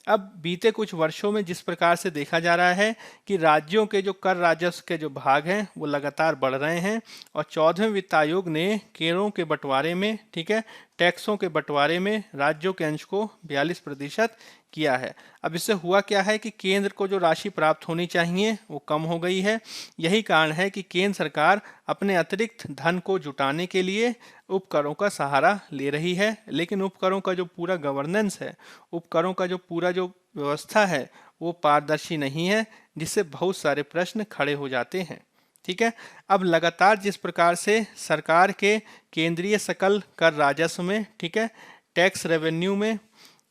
अब बीते कुछ वर्षों में जिस प्रकार से देखा जा रहा है कि राज्यों के जो कर राजस्व के जो भाग हैं वो लगातार बढ़ रहे हैं और 14वें वित्त आयोग ने करों के बंटवारे में, ठीक है, टैक्सों के बंटवारे में राज्यों के अंश को 42% किया है। अब इससे हुआ क्या है कि केंद्र को जो राशि प्राप्त होनी चाहिए वो कम हो गई है। यही कारण है कि केंद्र सरकार अपने अतिरिक्त धन को जुटाने के लिए उपकरों का सहारा ले रही है, लेकिन उपकरों का जो पूरा गवर्नेंस है, उपकरों का जो पूरा जो व्यवस्था है वो पारदर्शी नहीं है, जिससे बहुत सारे प्रश्न खड़े हो जाते हैं। ठीक है, अब लगातार जिस प्रकार से सरकार के केंद्रीय सकल कर राजस्व में, ठीक है, टैक्स रेवेन्यू में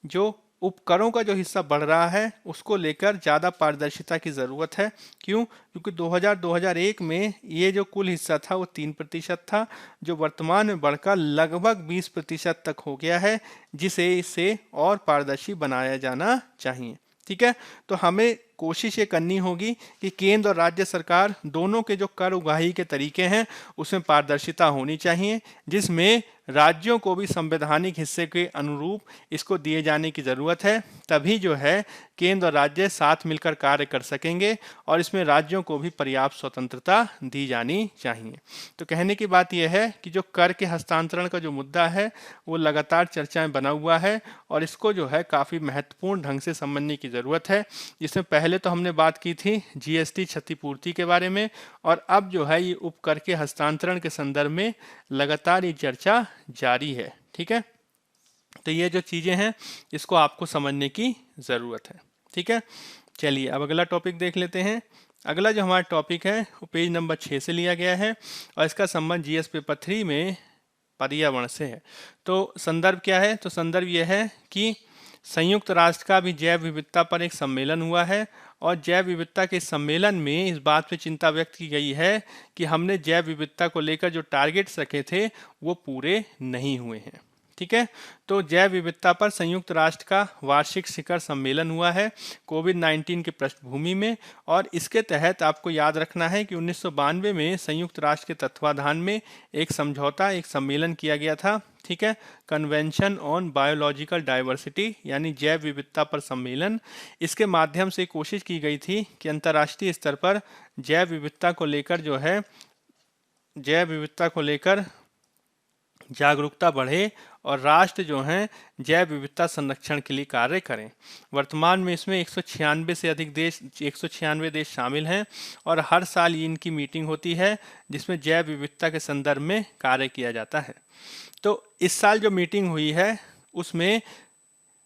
जो उपकरों का जो हिस्सा बढ़ रहा है उसको लेकर ज़्यादा पारदर्शिता की ज़रूरत है। क्यों? क्योंकि 2000-2001 में ये जो कुल हिस्सा था वो 3% था, जो वर्तमान में बढ़कर लगभग 20% तक हो गया है, जिसे इससे और पारदर्शी बनाया जाना चाहिए। ठीक है, तो हमें कोशिश ये करनी होगी कि केंद्र और राज्य सरकार दोनों के जो कर उगाही के तरीके हैं उसमें पारदर्शिता होनी चाहिए, जिसमें राज्यों को भी संवैधानिक हिस्से के अनुरूप इसको दिए जाने की ज़रूरत है। तभी जो है केंद्र और राज्य साथ मिलकर कार्य कर सकेंगे और इसमें राज्यों को भी पर्याप्त स्वतंत्रता दी जानी चाहिए। तो कहने की बात यह है कि जो कर के हस्तांतरण का जो मुद्दा है वो लगातार चर्चा में बना हुआ है और इसको जो है काफ़ी महत्वपूर्ण ढंग से समझने की ज़रूरत है। जिसमें पहले तो हमने बात की थी जीएसटी क्षतिपूर्ति के बारे में, और अब जो है ये उपकर के हस्तांतरण के संदर्भ में लगातार ये चर्चा जारी है। ठीक है, तो ये जो चीज़ें हैं इसको आपको समझने की ज़रूरत है। ठीक है, चलिए अब अगला टॉपिक देख लेते हैं। अगला जो हमारा टॉपिक है वो पेज नंबर 6 से लिया गया है और इसका संबंध जीएस पेपर 3 में पर्यावरण से है। तो संदर्भ क्या है? तो संदर्भ यह है कि संयुक्त राष्ट्र का भी जैव विविधता पर एक सम्मेलन हुआ है और जैव विविधता के सम्मेलन में इस बात पे चिंता व्यक्त की गई है कि हमने जैव विविधता को लेकर जो टारगेट्स रखे थे वो पूरे नहीं हुए हैं। ठीक है, तो जैव विविधता पर संयुक्त राष्ट्र का वार्षिक शिखर सम्मेलन हुआ है कोविड-19 के पृष्ठभूमि में, और इसके तहत आपको याद रखना है कि 1992 में संयुक्त राष्ट्र के तत्वाधान में एक समझौता, एक सम्मेलन किया गया था ठीक है। कन्वेंशन ऑन बायोलॉजिकल डाइवर्सिटी यानी जैव विविधता पर सम्मेलन, इसके माध्यम से कोशिश की गई थी कि अंतर्राष्ट्रीय स्तर पर जैव विविधता को लेकर जो है जैव विविधता को लेकर जागरूकता बढ़े और राष्ट्र जो हैं जैव विविधता संरक्षण के लिए कार्य करें। वर्तमान में इसमें 196 से अधिक देश 196 देश शामिल हैं और हर साल इनकी मीटिंग होती है जिसमें जैव विविधता के संदर्भ में कार्य किया जाता है। तो इस साल जो मीटिंग हुई है उसमें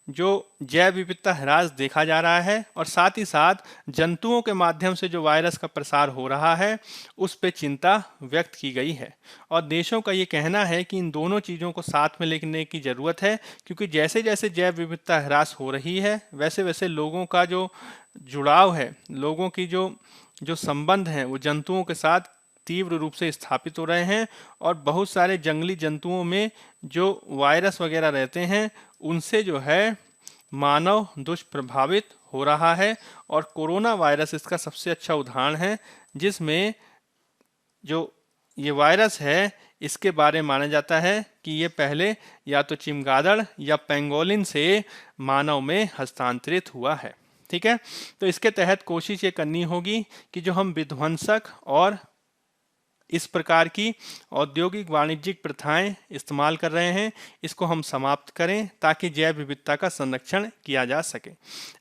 जो जैव विविधता ह्रास देखा जा रहा है और साथ ही साथ जंतुओं के माध्यम से जो वायरस का प्रसार हो रहा है उस पे चिंता व्यक्त की गई है और देशों का ये कहना है कि इन दोनों चीज़ों को साथ में लेने की ज़रूरत है, क्योंकि जैसे जैसे जैव विविधता ह्रास हो रही है वैसे वैसे लोगों का जो जुड़ाव है, लोगों की जो संबंध हैं वो जंतुओं के साथ तीव्र रूप से स्थापित हो रहे हैं और बहुत सारे जंगली जंतुओं में जो वायरस वगैरह रहते हैं उनसे जो है मानव दुष्प्रभावित हो रहा है और कोरोना वायरस इसका सबसे अच्छा उदाहरण है, जिसमें जो ये वायरस है इसके बारे में माना जाता है कि ये पहले या तो चमगादड़ या पेंगोलिन से मानव में हस्तांतरित हुआ है। ठीक है, तो इसके तहत कोशिश ये करनी होगी कि जो हम विध्वंसक और इस प्रकार की औद्योगिक वाणिज्यिक प्रथाएं इस्तेमाल कर रहे हैं इसको हम समाप्त करें ताकि जैव विविधता का संरक्षण किया जा सके।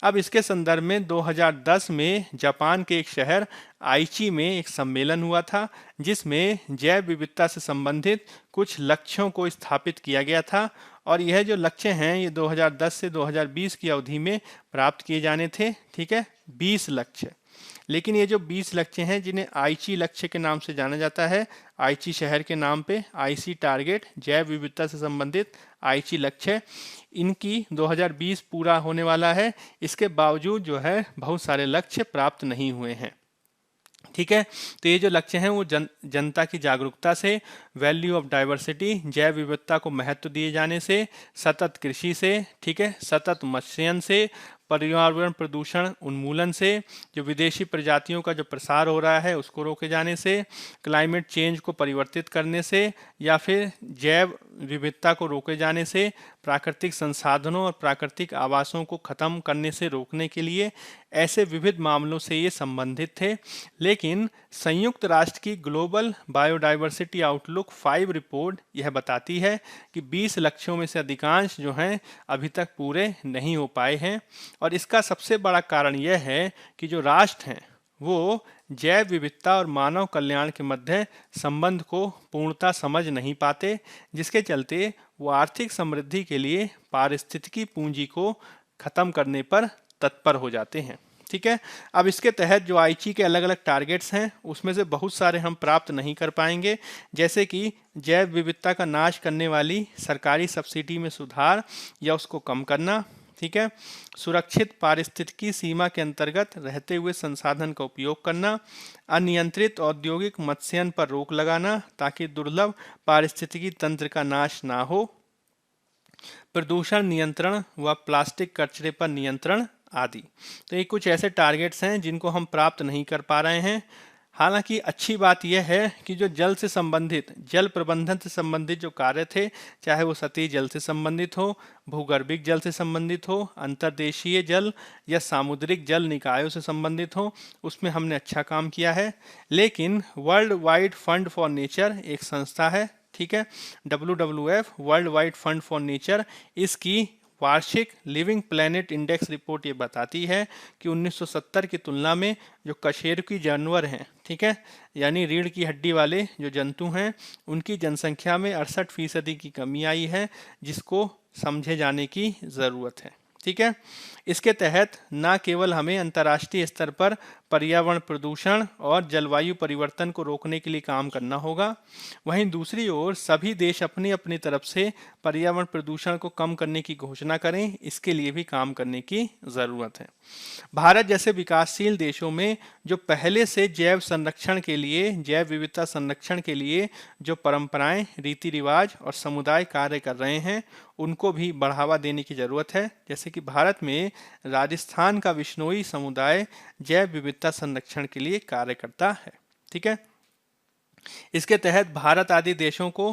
अब इसके संदर्भ में 2010 में जापान के एक शहर आइची में एक सम्मेलन हुआ था जिसमें जैव विविधता से संबंधित कुछ लक्ष्यों को स्थापित किया गया था और यह जो लक्ष्य हैं ये 2010 से 2020 की अवधि में प्राप्त किए जाने थे। ठीक है, 20 लक्ष्य, लेकिन ये जो 20 लक्ष्य हैं जिन्हें आइची लक्ष्य के नाम से जाना जाता है, आइची शहर के नाम पे आईसी टारगेट जैव विविधता से संबंधित आइची लक्ष्य, इनकी 2020 पूरा होने वाला है। इसके बावजूद जो है बहुत सारे लक्ष्य प्राप्त नहीं हुए हैं। ठीक है, तो ये जो लक्ष्य हैं वो जनता की जागरूकता से, वैल्यू ऑफ डाइवर्सिटी, जैव विविधता को महत्व दिए जाने से, सतत कृषि से, ठीक है, सतत मत्स्यन से, पर्यावरण प्रदूषण उन्मूलन से, जो विदेशी प्रजातियों का जो प्रसार हो रहा है उसको रोके जाने से, क्लाइमेट चेंज को परिवर्तित करने से या फिर जैव विविधता को रोके जाने से, प्राकृतिक संसाधनों और प्राकृतिक आवासों को खत्म करने से रोकने के लिए, ऐसे विविध मामलों से ये संबंधित थे। लेकिन संयुक्त राष्ट्र की ग्लोबल बायोडाइवर्सिटी आउटलुक 5 रिपोर्ट यह बताती है कि 20 लक्ष्यों में से अधिकांश जो हैं अभी तक पूरे नहीं हो पाए हैं और इसका सबसे बड़ा कारण यह है कि जो राष्ट्र हैं वो जैव विविधता और मानव कल्याण के मध्य संबंध को पूर्णता समझ नहीं पाते, जिसके चलते वो आर्थिक समृद्धि के लिए पारिस्थितिकी पूंजी को खत्म करने पर तत्पर हो जाते हैं। ठीक है, अब इसके तहत जो आईची के अलग अलग टारगेट्स हैं उसमें से बहुत सारे हम प्राप्त नहीं कर पाएंगे, जैसे कि जैव विविधता का नाश करने वाली सरकारी सब्सिडी में सुधार या उसको कम करना। ठीक है, सुरक्षित पारिस्थितिकी सीमा के अंतर्गत रहते हुए संसाधन का उपयोग करना, अनियंत्रित औद्योगिक मत्स्यन पर रोक लगाना ताकि दुर्लभ पारिस्थितिकी तंत्र का नाश ना हो, प्रदूषण नियंत्रण व प्लास्टिक कचरे पर नियंत्रण आदि। तो ये कुछ ऐसे टारगेट्स हैं जिनको हम प्राप्त नहीं कर पा रहे हैं। हालांकि अच्छी बात यह है कि जो जल से संबंधित, जल प्रबंधन से संबंधित जो कार्य थे, चाहे वो सतही जल से संबंधित हो, भूगर्भिक जल से संबंधित हो, अंतर्देशीय जल या सामुद्रिक जल निकायों से संबंधित हो, उसमें हमने अच्छा काम किया है। लेकिन world wide fund for nature एक संस्था है, ठीक है, WWF world wide fund for nature, इसकी वार्षिक लिविंग प्लैनेट इंडेक्स रिपोर्ट ये बताती है कि 1970 की तुलना में जो कशेरुकी जानवर हैं, ठीक है, यानी रीढ़ की हड्डी वाले जो जंतु हैं, उनकी जनसंख्या में 68% की कमी आई है, जिसको समझे जाने की ज़रूरत है। ठीक है, इसके तहत न केवल हमें अंतर्राष्ट्रीय स्तर पर पर्यावरण प्रदूषण और जलवायु परिवर्तन को रोकने के लिए काम करना होगा, वहीं दूसरी ओर सभी देश अपनी अपनी तरफ से पर्यावरण प्रदूषण को कम करने की घोषणा करें, इसके लिए भी काम करने की ज़रूरत है। भारत जैसे विकासशील देशों में जो पहले से जैव संरक्षण के लिए, जैव विविधता संरक्षण के लिए जो परंपराएं, रीति रिवाज और समुदाय कार्य कर रहे हैं, उनको भी बढ़ावा देने की ज़रूरत है। जैसे कि भारत में राजस्थान का विश्नोई समुदाय जैव विविधता संरक्षण के लिए कार्य करता है। ठीक है, इसके तहत भारत आदि देशों को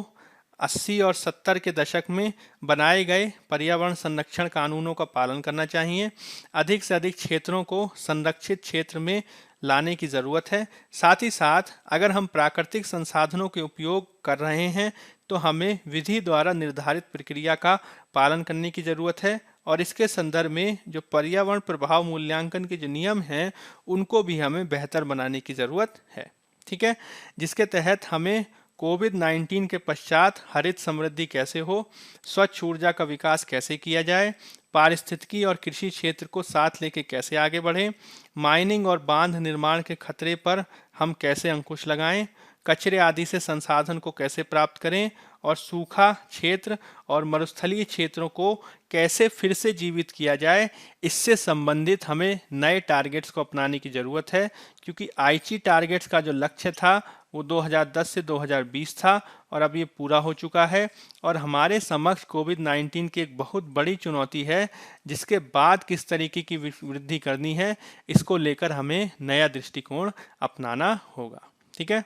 80 और 70 के दशक में बनाए गए पर्यावरण संरक्षण कानूनों का पालन करना चाहिए। अधिक से अधिक क्षेत्रों को संरक्षित क्षेत्र में लाने की ज़रूरत है। साथ ही साथ अगर हम प्राकृतिक संसाधनों के उपयोग कर रहे हैं तो हमें विधि द्वारा निर्धारित प्रक्रिया का पालन करने की ज़रूरत है, और इसके संदर्भ में जो पर्यावरण प्रभाव मूल्यांकन के जो नियम हैं उनको भी हमें बेहतर बनाने की ज़रूरत है। ठीक है, जिसके तहत हमें कोविड-19 के पश्चात हरित समृद्धि कैसे हो, स्वच्छ ऊर्जा का विकास कैसे किया जाए, पारिस्थितिकी और कृषि क्षेत्र को साथ लेके कैसे आगे बढ़े, माइनिंग और बांध निर्माण के खतरे पर हम कैसे अंकुश लगाएं, कचरे आदि से संसाधन को कैसे प्राप्त करें, और सूखा क्षेत्र और मरुस्थलीय क्षेत्रों को कैसे फिर से जीवित किया जाए, इससे संबंधित हमें नए टारगेट्स को अपनाने की ज़रूरत है। क्योंकि आईची टारगेट्स का जो लक्ष्य था वो 2010 से 2020 था और अब ये पूरा हो चुका है, और हमारे समक्ष कोविड-19 की एक बहुत बड़ी चुनौती है, जिसके बाद किस तरीके की वृद्धि करनी है इसको लेकर हमें नया दृष्टिकोण अपनाना होगा। ठीक है,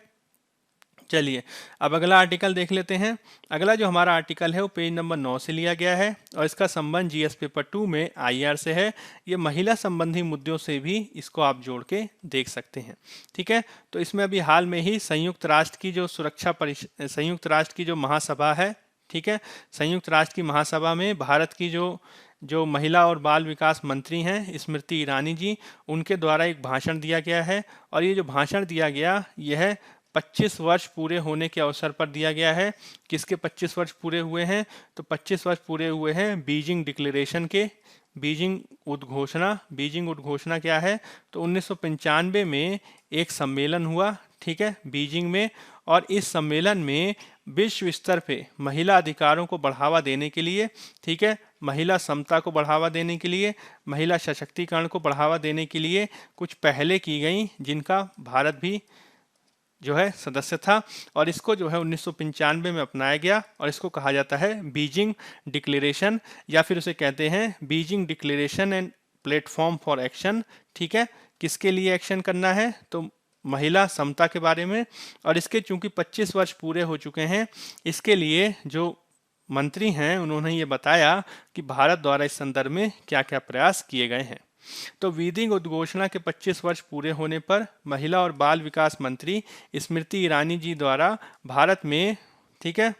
चलिए अब अगला आर्टिकल देख लेते हैं। अगला जो हमारा आर्टिकल है वो पेज नंबर 9 से लिया गया है और इसका संबंध जीएस पेपर 2 में आईआर से है। ये महिला संबंधी मुद्दों से भी इसको आप जोड़ के देख सकते हैं। ठीक है, तो इसमें अभी हाल में ही संयुक्त राष्ट्र की जो संयुक्त राष्ट्र की जो महासभा है, ठीक है, संयुक्त राष्ट्र की महासभा में भारत की जो महिला और बाल विकास मंत्री हैं स्मृति ईरानी जी, उनके द्वारा एक भाषण दिया गया है, और ये जो भाषण दिया गया यह 25 वर्ष पूरे होने के अवसर पर दिया गया है। किसके 25 वर्ष पूरे हुए हैं? तो 25 वर्ष पूरे हुए हैं बीजिंग डिक्लेरेशन के। बीजिंग उद्घोषणा क्या है? तो 1995 में एक सम्मेलन हुआ, ठीक है, बीजिंग में, और इस सम्मेलन में विश्व स्तर पे महिला अधिकारों को बढ़ावा देने के लिए, ठीक है, महिला समता को बढ़ावा देने के लिए, महिला सशक्तिकरण को बढ़ावा देने के लिए कुछ पहले की गई, जिनका भारत भी जो है सदस्य था, और इसको जो है 1995 में अपनाया गया, और इसको कहा जाता है बीजिंग डिक्लेरेशन, या फिर उसे कहते हैं Beijing declaration and platform for action. ठीक है, किसके लिए एक्शन करना है? तो महिला समता के बारे में। और इसके चूंकि 25 वर्ष पूरे हो चुके हैं, इसके लिए जो मंत्री हैं उन्होंने ये बताया कि भारत द्वारा इस संदर्भ में क्या क्या प्रयास किए गए हैं। तो बीजिंग उद्घोषणा के 25 वर्ष पूरे होने पर महिला और बाल विकास मंत्री स्मृति ईरानी जी द्वारा भारत में, ठीक है,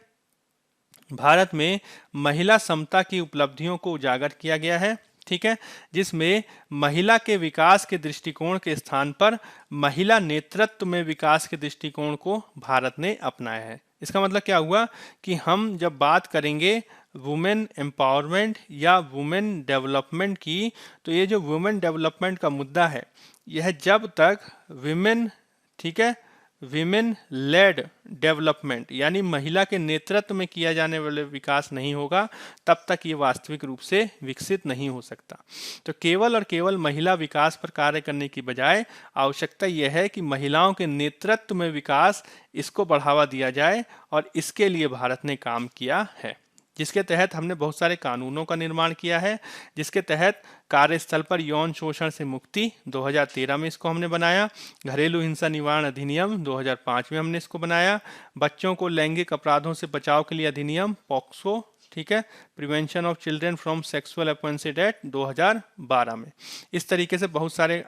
भारत में महिला समता की उपलब्धियों को उजागर किया गया है, ठीक है, जिसमें महिला के विकास के दृष्टिकोण के स्थान पर महिला नेतृत्व में विकास के दृष्टिकोण को भारत ने अपनाया है। इसका मतलब क्या हुआ कि हम जब बात करेंगे वुमेन एम्पावरमेंट या वुमेन डेवलपमेंट की, तो ये जो वुमेन डेवलपमेंट का मुद्दा है, यह जब तक विमेन, ठीक है, विमेन लेड डेवलपमेंट यानी महिला के नेतृत्व में किया जाने वाले विकास नहीं होगा, तब तक ये वास्तविक रूप से विकसित नहीं हो सकता। तो केवल और केवल महिला विकास पर कार्य करने की बजाय आवश्यकता यह है कि महिलाओं के नेतृत्व में विकास, इसको बढ़ावा दिया जाए, और इसके लिए भारत ने काम किया है, जिसके तहत हमने बहुत सारे कानूनों का निर्माण किया है, जिसके तहत कार्यस्थल पर यौन शोषण से मुक्ति 2013 में इसको हमने बनाया, घरेलू हिंसा निवारण अधिनियम 2005 में हमने इसको बनाया, बच्चों को लैंगिक अपराधों से बचाव के लिए अधिनियम पॉक्सो, ठीक है, prevention of children from sexual offences act 2012 में। इस तरीके से बहुत सारे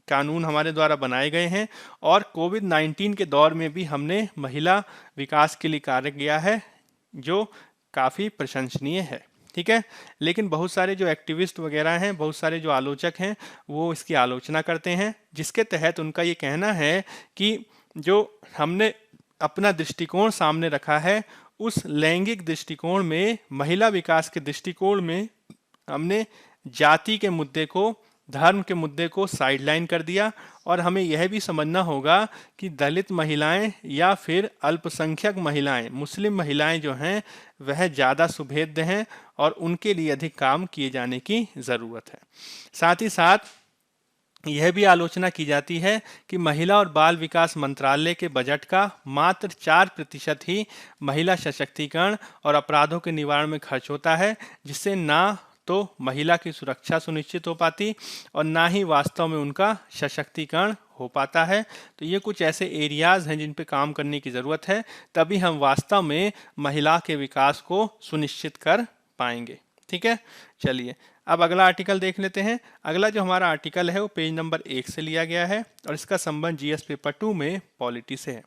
कानून हमारे द्वारा बनाए गए हैं, और कोविड-19 के दौर में भी हमने महिला विकास के लिए कार्य किया है, जो काफ़ी प्रशंसनीय है। ठीक है, लेकिन बहुत सारे जो एक्टिविस्ट वगैरह हैं, बहुत सारे जो आलोचक हैं, वो इसकी आलोचना करते हैं, जिसके तहत उनका ये कहना है कि जो हमने अपना दृष्टिकोण सामने रखा है, उस लैंगिक दृष्टिकोण में, महिला विकास के दृष्टिकोण में हमने जाति के मुद्दे को, धर्म के मुद्दे को साइडलाइन कर दिया, और हमें यह भी समझना होगा कि दलित महिलाएं या फिर अल्पसंख्यक महिलाएं, मुस्लिम महिलाएं जो हैं वह ज़्यादा सुभेद्य हैं, और उनके लिए अधिक काम किए जाने की ज़रूरत है। साथ ही साथ यह भी आलोचना की जाती है कि महिला और बाल विकास मंत्रालय के बजट का मात्र 4% ही महिला सशक्तिकरण और अपराधों के निवारण में खर्च होता है, जिससे ना तो महिला की सुरक्षा सुनिश्चित हो पाती और ना ही वास्तव में उनका सशक्तिकरण हो पाता है। तो ये कुछ ऐसे एरियाज हैं जिन पे काम करने की ज़रूरत है, तभी हम वास्तव में महिला के विकास को सुनिश्चित कर पाएंगे। ठीक है, चलिए अब अगला आर्टिकल देख लेते हैं। अगला जो हमारा आर्टिकल है वो पेज नंबर 1 से लिया गया है और इसका संबंध जीएस पेपर 2 में पॉलिटी से है।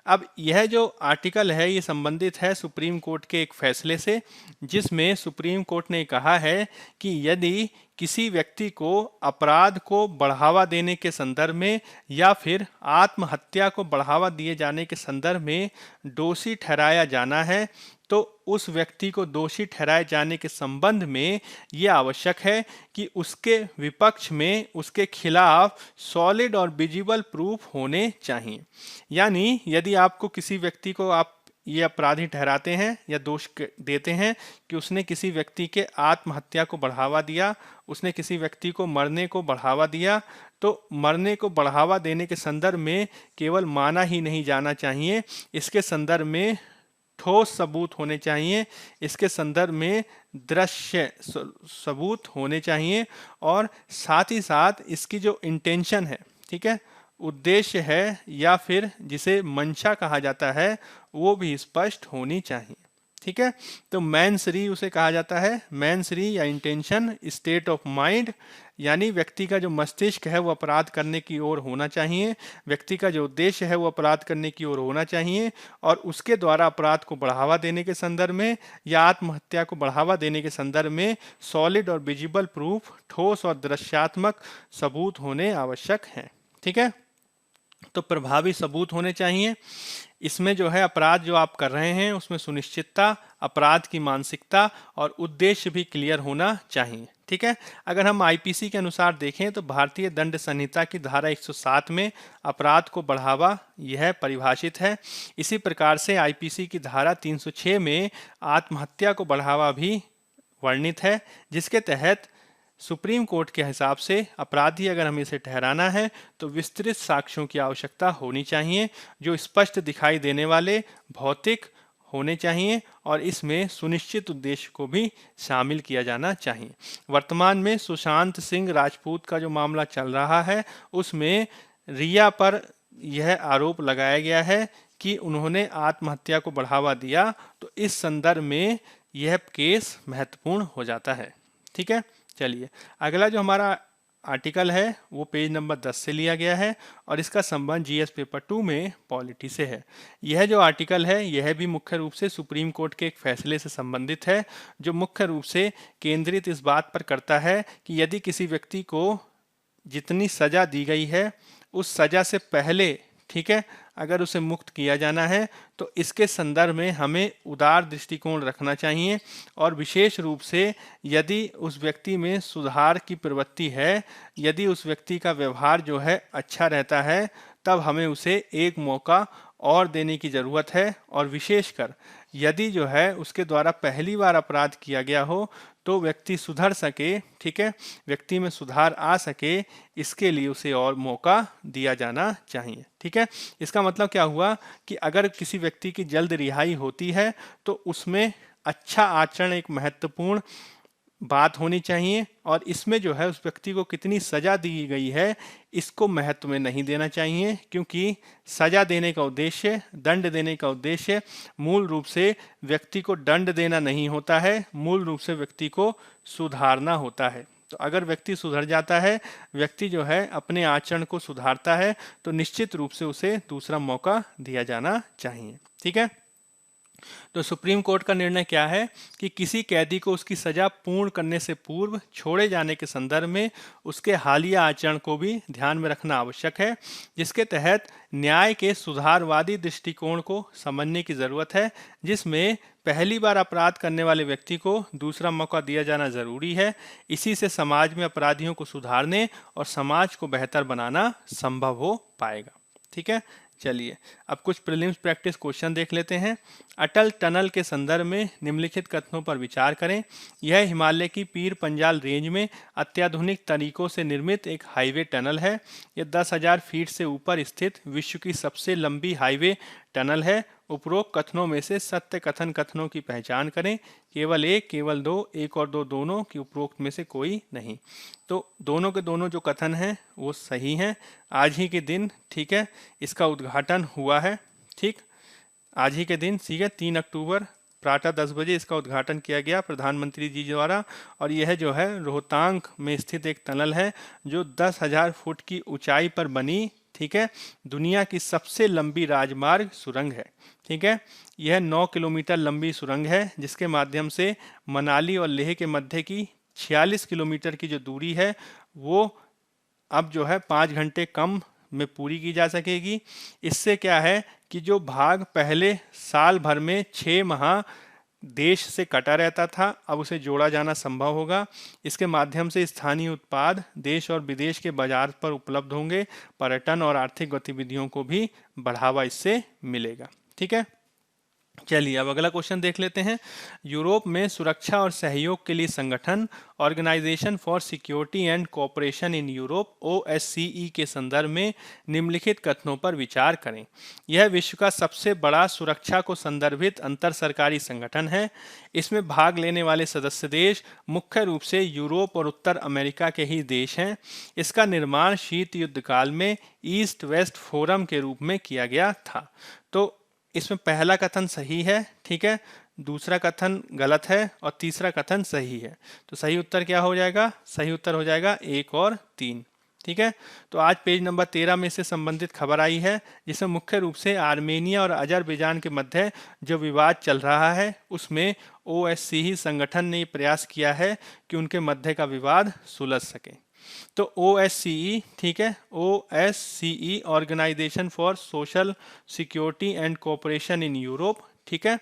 अब यह जो आर्टिकल है ये संबंधित है सुप्रीम कोर्ट के एक फैसले से, जिसमें सुप्रीम कोर्ट ने कहा है कि यदि किसी व्यक्ति को अपराध को बढ़ावा देने के संदर्भ में या फिर आत्महत्या को बढ़ावा दिए जाने के संदर्भ में दोषी ठहराया जाना है, तो उस व्यक्ति को दोषी ठहराए जाने के संबंध में यह आवश्यक है कि उसके विपक्ष में उसके खिलाफ सॉलिड और विजिबल प्रूफ होने चाहिए। यानी यदि आपको किसी व्यक्ति को आप ये अपराधी ठहराते हैं या दोष देते हैं कि उसने किसी व्यक्ति के आत्महत्या को बढ़ावा दिया, उसने किसी व्यक्ति को मरने को बढ़ावा दिया, तो मरने को बढ़ावा देने के संदर्भ में केवल माना ही नहीं जाना चाहिए, इसके संदर्भ में ठोस सबूत होने चाहिए, इसके संदर्भ में दृश्य सबूत होने चाहिए और साथ ही साथ इसकी जो इंटेंशन है, ठीक है, उद्देश्य है या फिर जिसे मंशा कहा जाता है, वो भी स्पष्ट होनी चाहिए। ठीक है, तो मेंस री उसे कहा जाता है, मेंस री या इंटेंशन, स्टेट ऑफ माइंड, यानी व्यक्ति का जो मस्तिष्क है वो अपराध करने की ओर होना चाहिए, व्यक्ति का जो उद्देश्य है वो अपराध करने की ओर होना चाहिए और उसके द्वारा अपराध को बढ़ावा देने के संदर्भ में या आत्महत्या को बढ़ावा देने के संदर्भ में सॉलिड और विजिबल प्रूफ, ठोस और दृश्यात्मक सबूत होने आवश्यक हैं। ठीक है, तो प्रभावी सबूत होने चाहिए। इसमें जो है अपराध जो आप कर रहे हैं उसमें सुनिश्चितता, अपराध की मानसिकता और उद्देश्य भी क्लियर होना चाहिए। ठीक है, अगर हम आईपीसी के अनुसार देखें तो भारतीय दंड संहिता की धारा 107 में अपराध को बढ़ावा यह परिभाषित है। इसी प्रकार से आईपीसी की धारा 306 में आत्महत्या को बढ़ावा भी वर्णित है, जिसके तहत सुप्रीम कोर्ट के हिसाब से अपराधी अगर हमें इसे ठहराना है तो विस्तृत साक्ष्यों की आवश्यकता होनी चाहिए जो स्पष्ट दिखाई देने वाले, भौतिक होने चाहिए और इसमें सुनिश्चित उद्देश्य को भी शामिल किया जाना चाहिए। वर्तमान में सुशांत सिंह राजपूत का जो मामला चल रहा है उसमें रिया पर यह आरोप लगाया गया है कि उन्होंने आत्महत्या को बढ़ावा दिया, तो इस संदर्भ में यह केस महत्वपूर्ण हो जाता है। ठीक है, चलिए अगला जो हमारा आर्टिकल है वो पेज नंबर 10 से लिया गया है और इसका संबंध जीएस पेपर 2 में पॉलिटी से है। यह जो आर्टिकल है यह भी मुख्य रूप से सुप्रीम कोर्ट के एक फैसले से संबंधित है, जो मुख्य रूप से केंद्रित इस बात पर करता है कि यदि किसी व्यक्ति को जितनी सजा दी गई है उस सजा से पहले, ठीक है, अगर उसे मुक्त किया जाना है तो इसके संदर्भ में हमें उदार दृष्टिकोण रखना चाहिए और विशेष रूप से यदि उस व्यक्ति में सुधार की प्रवृत्ति है, यदि उस व्यक्ति का व्यवहार जो है अच्छा रहता है, तब हमें उसे एक मौका और देने की ज़रूरत है। और विशेषकर यदि जो है उसके द्वारा पहली बार अपराध किया गया हो तो व्यक्ति सुधर सके, ठीक है, व्यक्ति में सुधार आ सके, इसके लिए उसे और मौका दिया जाना चाहिए। ठीक है, इसका मतलब क्या हुआ कि अगर किसी व्यक्ति की जल्द रिहाई होती है तो उसमें अच्छा आचरण एक महत्वपूर्ण बात होनी चाहिए और इसमें जो है उस व्यक्ति को कितनी सजा दी गई है इसको महत्व में नहीं देना चाहिए, क्योंकि सजा देने का उद्देश्य, दंड देने का उद्देश्य मूल रूप से व्यक्ति को दंड देना नहीं होता है, मूल रूप से व्यक्ति को सुधारना होता है। तो अगर व्यक्ति सुधर जाता है, व्यक्ति जो है अपने आचरण को सुधारता है, तो निश्चित रूप से उसे दूसरा मौका दिया जाना चाहिए। ठीक है, तो सुप्रीम कोर्ट का निर्णय क्या है कि किसी कैदी को उसकी सजा पूर्ण करने से पूर्व छोड़े जाने के संदर्भ में उसके हालिया आचरण को भी ध्यान में रखना आवश्यक है, जिसके तहत न्याय के सुधारवादी दृष्टिकोण को समझने की जरूरत है, जिसमें पहली बार अपराध करने वाले व्यक्ति को दूसरा मौका दिया जाना जरूरी है। इसी से समाज में अपराधियों को सुधारने और समाज को बेहतर बनाना संभव हो पाएगा। ठीक है, चलिए अब कुछ प्रीलिम्स प्रैक्टिस क्वेश्चन देख लेते हैं। अटल टनल के संदर्भ में निम्नलिखित कथनों पर विचार करें। यह हिमालय की पीर पंजाल रेंज में अत्याधुनिक तरीकों से निर्मित एक हाईवे टनल है। यह 10,000 फीट से ऊपर स्थित विश्व की सबसे लंबी हाईवे टनल है उपरोक्त कथनों में से सत्य कथन कथनों की पहचान करें। केवल एक, केवल दो, एक और दो दोनों की उपरोक्त में से कोई नहीं। तो दोनों के दोनों जो कथन हैं वो सही हैं। आज ही के दिन, ठीक है, इसका उद्घाटन हुआ है। ठीक, आज ही के दिन, ठीक है, 3 अक्टूबर प्रातः 10 बजे इसका उद्घाटन किया गया प्रधानमंत्री जी द्वारा। और यह जो है रोहतांग में स्थित एक टनल है जो 10,000 फुट की ऊंचाई पर बनी, ठीक है, दुनिया की सबसे लंबी राजमार्ग सुरंग है। ठीक है, यह 9 किलोमीटर लंबी सुरंग है जिसके माध्यम से मनाली और लेह के मध्य की 46 किलोमीटर की जो दूरी है वो अब जो है 5 घंटे कम में पूरी की जा सकेगी। इससे क्या है कि जो भाग पहले साल भर में 6 माह देश से कटा रहता था, अब उसे जोड़ा जाना संभव होगा। इसके माध्यम से स्थानीय उत्पाद देश और विदेश के बाजार पर उपलब्ध होंगे। पर्यटन और आर्थिक गतिविधियों को भी बढ़ावा इससे मिलेगा। ठीक है, चलिए अब अगला क्वेश्चन देख लेते हैं। यूरोप में सुरक्षा और सहयोग के लिए संगठन organisation for security and cooperation in Europe OSCE के संदर्भ में निम्नलिखित कथनों पर विचार करें। यह विश्व का सबसे बड़ा सुरक्षा को संदर्भित अंतर सरकारी संगठन है। इसमें भाग लेने वाले सदस्य देश मुख्य रूप से यूरोप और उत्तर अमेरिका के ही देश हैं। इसका निर्माण शीत युद्ध काल में ईस्ट वेस्ट फोरम के रूप में किया गया था। तो इसमें पहला कथन सही है, ठीक है, दूसरा कथन गलत है और तीसरा कथन सही है। तो सही उत्तर क्या हो जाएगा? सही उत्तर हो जाएगा 1 और 3। ठीक है, तो आज पेज नंबर 13 में से संबंधित खबर आई है जिसमें मुख्य रूप से आर्मेनिया और अजरबैजान के मध्य जो विवाद चल रहा है उसमें OSCE संगठन ने प्रयास किया है कि उनके मध्य का विवाद सुलझ सके। तो OSCE, ठीक है, OSCE organisation for social security and cooperation in Europe, ठीक है,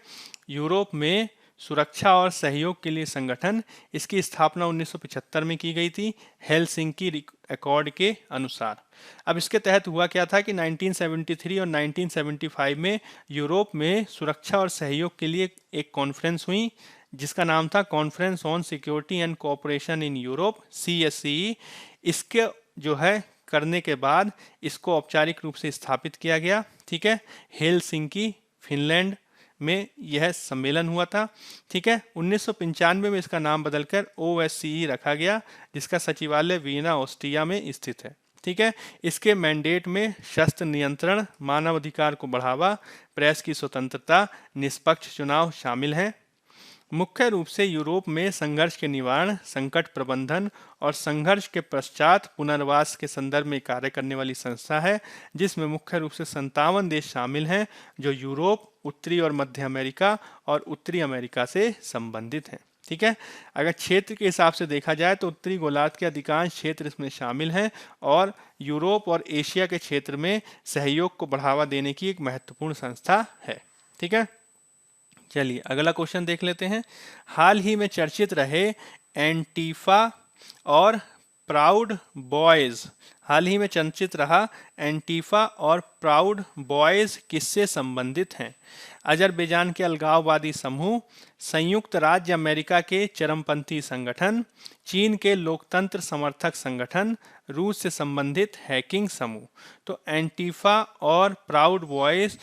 यूरोप में सुरक्षा और सहयोग के लिए संगठन, इसकी स्थापना 1975 में की गई थी हेलसिंकी अकॉर्ड के अनुसार। अब इसके तहत हुआ क्या था कि 1973 और 1975 में यूरोप में सुरक्षा और सहयोग के लिए एक कॉन्फ्रेंस हुई जिसका नाम था conference on security and cooperation in Europe, CSCE। इसके जो है करने के बाद इसको औपचारिक रूप से स्थापित किया गया। ठीक है, हेलसिंकी फिनलैंड में यह सम्मेलन हुआ था। ठीक है, 1995 में इसका नाम बदलकर OSCE रखा गया जिसका सचिवालय वीना ऑस्ट्रिया में स्थित है। ठीक है, इसके मैंडेट में शस्त्र नियंत्रण, मानवाधिकार को बढ़ावा, प्रेस की स्वतंत्रता, निष्पक्ष चुनाव शामिल हैं। मुख्य रूप से यूरोप में संघर्ष के निवारण, संकट प्रबंधन और संघर्ष के पश्चात पुनर्वास के संदर्भ में कार्य करने वाली संस्था है जिसमें मुख्य रूप से 57 देश शामिल हैं जो यूरोप, उत्तरी और मध्य अमेरिका और उत्तरी अमेरिका से संबंधित हैं। ठीक है, अगर क्षेत्र के हिसाब से देखा जाए तो उत्तरी गोलार्ध के अधिकांश क्षेत्र इसमें शामिल हैं और यूरोप और एशिया के क्षेत्र में सहयोग को बढ़ावा देने की एक महत्वपूर्ण संस्था है। ठीक है, चलिए अगला क्वेश्चन देख लेते हैं। हाल ही में चर्चित रहे एंटीफा और प्राउड बॉयज, हाल ही में चर्चित रहा एंटीफा और प्राउड बॉयज किससे संबंधित हैं? अजरबैजान के अलगाववादी समूह, संयुक्त राज्य अमेरिका के चरमपंथी संगठन, चीन के लोकतंत्र समर्थक संगठन, रूस से संबंधित हैकिंग समूह। तो एंटीफा और प्राउड बॉयज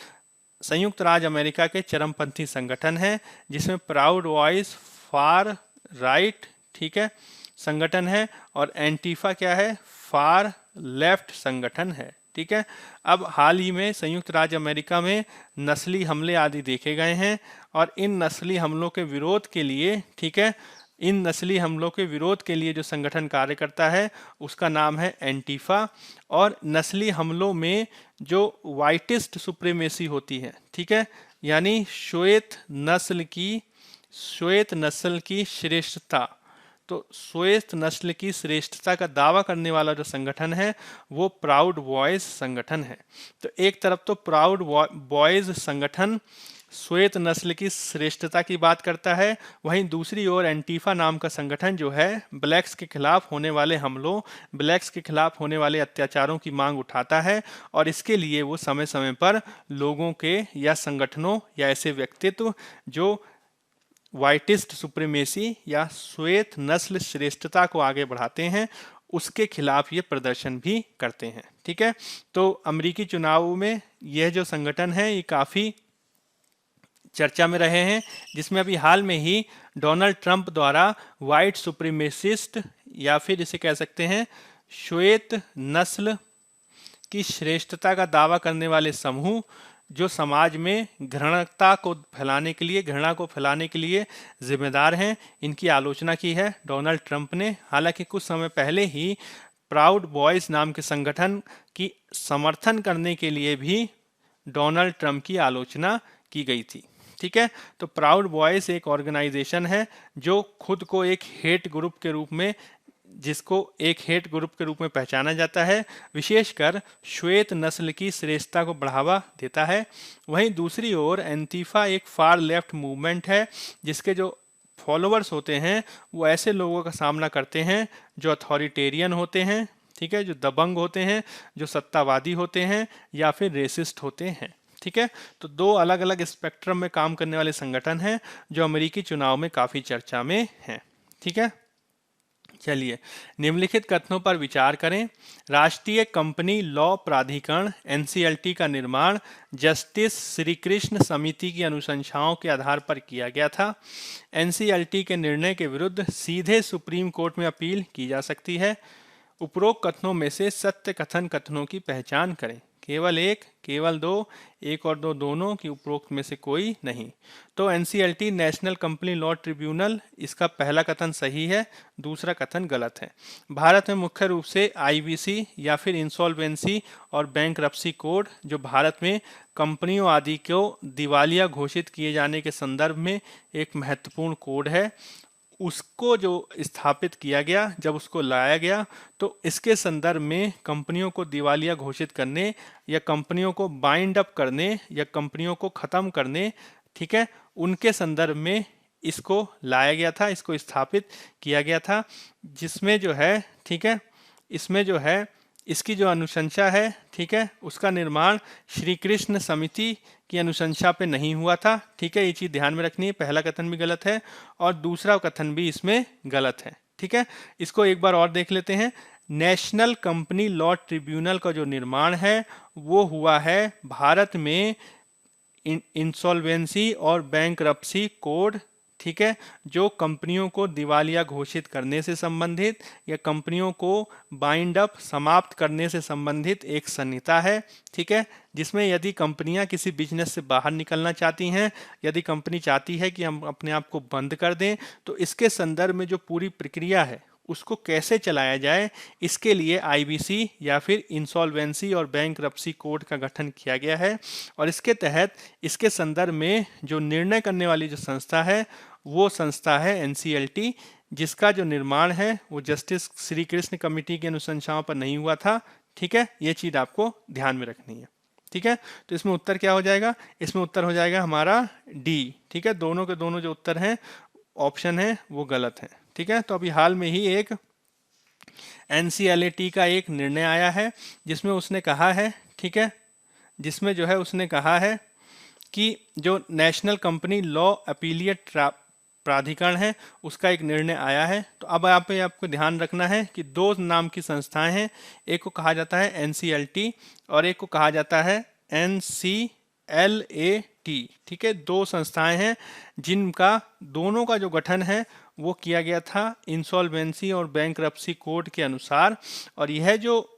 संयुक्त राज्य अमेरिका के चरमपंथी संगठन है जिसमें प्राउड बॉयज फार राइट, ठीक है, संगठन है और एंटीफा क्या है? फार लेफ्ट संगठन है। ठीक है, अब हाल ही में संयुक्त राज्य अमेरिका में नस्ली हमले आदि देखे गए हैं और इन नस्ली हमलों के विरोध के लिए, ठीक है, इन नस्ली हमलों के विरोध के लिए जो संगठन कार्य करता है उसका नाम है एंटीफा। और नस्ली हमलों में जो वाइटिस्ट सुप्रीमेसी होती है, ठीक है, यानी श्वेत नस्ल की श्रेष्ठता, तो श्वेत नस्ल की श्रेष्ठता का दावा करने वाला जो संगठन है वो प्राउड बॉयज संगठन है। तो एक तरफ तो प्राउड बॉयज संगठन श्वेत नस्ल की श्रेष्ठता की बात करता है, वहीं दूसरी ओर एंटीफा नाम का संगठन जो है ब्लैक्स के खिलाफ होने वाले हमलों, ब्लैक्स के खिलाफ होने वाले अत्याचारों की मांग उठाता है और इसके लिए वो समय समय पर लोगों के या संगठनों या ऐसे व्यक्तित्व जो वाइटिस्ट सुप्रीमेसी या श्वेत नस्ल श्रेष्ठता को आगे बढ़ाते हैं उसके खिलाफ ये प्रदर्शन भी करते हैं। ठीक है, तो अमेरिकी चुनावों में यह जो संगठन है ये काफ़ी चर्चा में रहे हैं, जिसमें अभी हाल में ही डोनाल्ड ट्रंप द्वारा वाइट सुप्रीमेसिस्ट या फिर इसे कह सकते हैं श्वेत नस्ल की श्रेष्ठता का दावा करने वाले समूह जो समाज में घृणता को फैलाने के लिए, घृणा को फैलाने के लिए जिम्मेदार हैं, इनकी आलोचना की है डोनाल्ड ट्रंप ने। हालांकि कुछ समय पहले ही प्राउड बॉयज नाम के संगठन की समर्थन करने के लिए भी डोनाल्ड ट्रंप की आलोचना की गई थी। ठीक है, तो प्राउड बॉयज एक ऑर्गेनाइजेशन है जो खुद को एक हेट ग्रुप के रूप में, जिसको एक हेट ग्रुप के रूप में पहचाना जाता है, विशेषकर श्वेत नस्ल की श्रेष्ठता को बढ़ावा देता है। वहीं दूसरी ओर एंटीफा एक फार लेफ्ट मूवमेंट है जिसके जो फॉलोअर्स होते हैं वो ऐसे लोगों का सामना करते हैं जो अथॉरिटेरियन होते हैं, ठीक है, जो दबंग होते हैं, जो सत्तावादी होते हैं या फिर रेसिस्ट होते हैं। ठीक है, तो दो अलग अलग स्पेक्ट्रम में काम करने वाले संगठन हैं जो अमेरिकी चुनाव में काफ़ी चर्चा में हैं। ठीक है, चलिए निम्नलिखित कथनों पर विचार करें। राष्ट्रीय कंपनी लॉ प्राधिकरण एनसीएलटी का निर्माण जस्टिस श्री कृष्ण समिति की अनुशंसाओं के आधार पर किया गया था। एनसीएलटी के निर्णय के विरुद्ध सीधे सुप्रीम कोर्ट में अपील की जा सकती है। उपरोक्त कथनों में से सत्य कथन कथनों की पहचान करें। केवल एक, केवल दो, एक और दो दोनों की उपरोक्त में से कोई नहीं। तो NCLT national company law tribunal, इसका पहला कथन सही है, दूसरा कथन गलत है। भारत में मुख्य रूप से आईबीसी या फिर इंसॉल्वेंसी और बैंकरप्सी कोड, जो भारत में कंपनियों आदि को दिवालिया घोषित किए जाने के संदर्भ में एक महत्वपूर्ण कोड है, उसको जो स्थापित किया गया, जब उसको लाया गया तो इसके संदर्भ में कंपनियों को दिवालिया घोषित करने या कंपनियों को बाइंड अप करने या कंपनियों को ख़त्म करने, ठीक है, उनके संदर्भ में इसको लाया गया था, इसको स्थापित किया गया था, जिसमें जो है, ठीक है, इसमें जो है इसकी जो अनुशंसा है, ठीक है, उसका निर्माण श्री कृष्ण समिति की अनुशंसा पे नहीं हुआ था। ठीक है, ये चीज़ ध्यान में रखनी है, पहला कथन भी गलत है और दूसरा कथन भी इसमें गलत है। ठीक है, इसको एक बार और देख लेते हैं। नेशनल कंपनी लॉ ट्रिब्यूनल का जो निर्माण है वो हुआ है भारत में इंसॉल्वेंसी और बैंकरप्सी कोड, ठीक है, जो कंपनियों को दिवालिया घोषित करने से संबंधित या कंपनियों को बाइंड अप समाप्त करने से संबंधित एक संहिता है। ठीक है, जिसमें यदि कंपनियां किसी बिजनेस से बाहर निकलना चाहती हैं, यदि कंपनी चाहती है कि हम अपने आप को बंद कर दें, तो इसके संदर्भ में जो पूरी प्रक्रिया है उसको कैसे चलाया जाए, इसके लिए आईबीसी या फिर इंसॉल्वेंसी और बैंकरप्सी कोड का गठन किया गया है। और इसके तहत इसके संदर्भ में जो निर्णय करने वाली जो संस्था है वो संस्था है एनसीएलटी, जिसका जो निर्माण है वो जस्टिस श्री कृष्ण कमेटी की अनुशंसाओं पर नहीं हुआ था। ठीक है, ये चीज़ आपको ध्यान में रखनी है। ठीक है, तो इसमें उत्तर क्या हो जाएगा? इसमें उत्तर हो जाएगा हमारा डी। ठीक है, दोनों के दोनों जो उत्तर हैं, ऑप्शन है वो गलत है। ठीक है, तो अभी हाल में ही एक एनसीएलटी का एक निर्णय आया है जिसमें उसने कहा है, ठीक है, जिसमें जो है उसने कहा है कि जो नेशनल कंपनी लॉ अपीलिएट प्राधिकरण है उसका एक निर्णय आया है। तो अब यहाँ पे आपको ध्यान रखना है कि दो नाम की संस्थाएं हैं, एक को कहा जाता है एनसीएलटी और एक को कहा जाता है एनसीएलएटी। ठीक है, दो संस्थाएं हैं जिनका दोनों का जो गठन है वो किया गया था इंसॉल्वेंसी और बैंकरप्सी कोड के अनुसार, और यह जो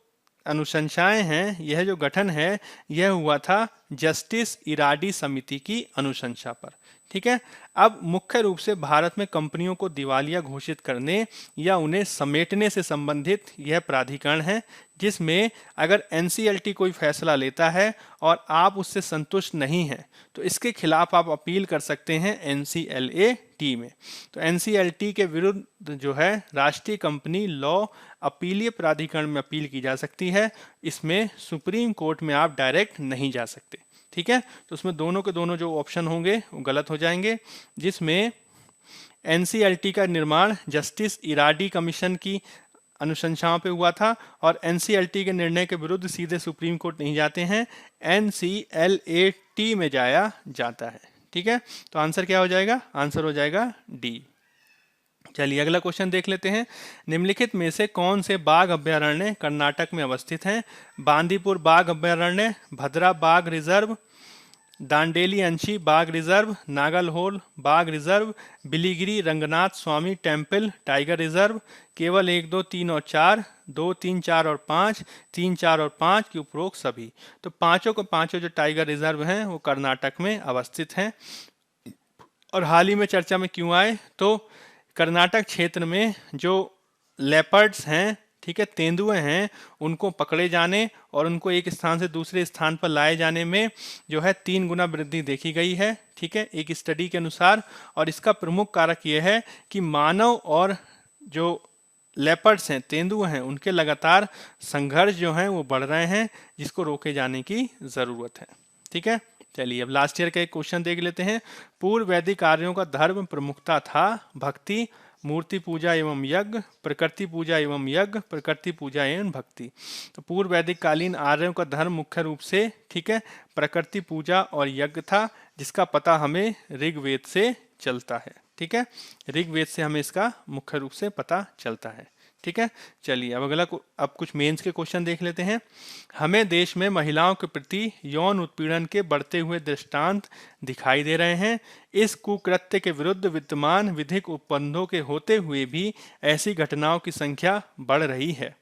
अनुशंसाएं हैं, यह जो गठन है, यह हुआ था जस्टिस इराडी समिति की अनुशंसा पर। ठीक है, अब मुख्य रूप से भारत में कंपनियों को दिवालिया घोषित करने या उन्हें समेटने से संबंधित यह प्राधिकरण है, जिसमें अगर एनसीएलटी कोई फैसला लेता है और आप उससे संतुष्ट नहीं हैं तो इसके खिलाफ आप अपील कर सकते हैं एनसीएलएटी में। तो एनसीएलटी के विरुद्ध जो है राष्ट्रीय कंपनी लॉ अपीलीय प्राधिकरण में अपील की जा सकती है, इसमें सुप्रीम कोर्ट में आप डायरेक्ट नहीं जा सकते। ठीक है, तो उसमें दोनों के दोनों जो ऑप्शन होंगे वो गलत हो जाएंगे, जिसमें एनसीएलटी का निर्माण जस्टिस इराडी कमीशन की अनुशंसाओं पे हुआ था और एनसीएलटी के निर्णय के विरुद्ध सीधे सुप्रीम कोर्ट नहीं जाते हैं, एनसीएलएटी में जाया जाता है। ठीक है, तो आंसर क्या हो जाएगा? आंसर हो जाएगा डी। चलिए अगला क्वेश्चन देख लेते हैं। निम्नलिखित में से कौन से बाघ अभ्यारण्य कर्नाटक में अवस्थित हैं? बांदीपुर बाघ अभ्यारण्य, भद्रा बाघ रिजर्व, दांडेली अंशी बाघ रिजर्व, नागलहोल बाघ रिजर्व, बिलीगिरी रंगनाथ स्वामी टेम्पल टाइगर रिजर्व, केवल 1, 2, 3 और 4, 2, 3, 4 और 5, 3, 4 और 5 की उपरोक्त सभी। तो पांचों के पांचों जो टाइगर रिजर्व हैं वो कर्नाटक में अवस्थित हैं। और हाल ही में चर्चा में क्यों आए, तो कर्नाटक क्षेत्र में जो लेपर्ड्स हैं, ठीक है, तेंदुए हैं, उनको पकड़े जाने और उनको एक स्थान से दूसरे स्थान पर लाए जाने में जो है 3 गुना वृद्धि देखी गई है, ठीक है, एक स्टडी के अनुसार। और इसका प्रमुख कारक यह है कि मानव और जो लेपर्ड्स हैं, तेंदुए हैं, उनके लगातार संघर्ष जो हैं वो बढ़ रहे हैं, जिसको रोके जाने की ज़रूरत है। ठीक है, चलिए अब लास्ट ईयर का एक क्वेश्चन देख लेते हैं। पूर्व वैदिक कार्यों का धर्म प्रमुखता था भक्ति, मूर्ति पूजा एवं यज्ञ, प्रकृति पूजा एवं यज्ञ, प्रकृति पूजा एवं भक्ति। तो पूर्व वैदिक कालीन आर्यों का धर्म मुख्य रूप से, ठीक है, प्रकृति पूजा और यज्ञ था, जिसका पता हमें ऋग्वेद से चलता है। ठीक है, ऋग्वेद से हमें इसका मुख्य रूप से पता चलता है। ठीक है, चलिए अब कुछ मेंस के क्वेश्चन देख लेते हैं। हमें देश में महिलाओं के प्रति यौन उत्पीड़न के बढ़ते हुए दृष्टांत दिखाई दे रहे हैं। इस कुकृत्य के विरुद्ध विद्यमान विधिक उपबंधों के होते हुए भी ऐसी घटनाओं की संख्या बढ़ रही है।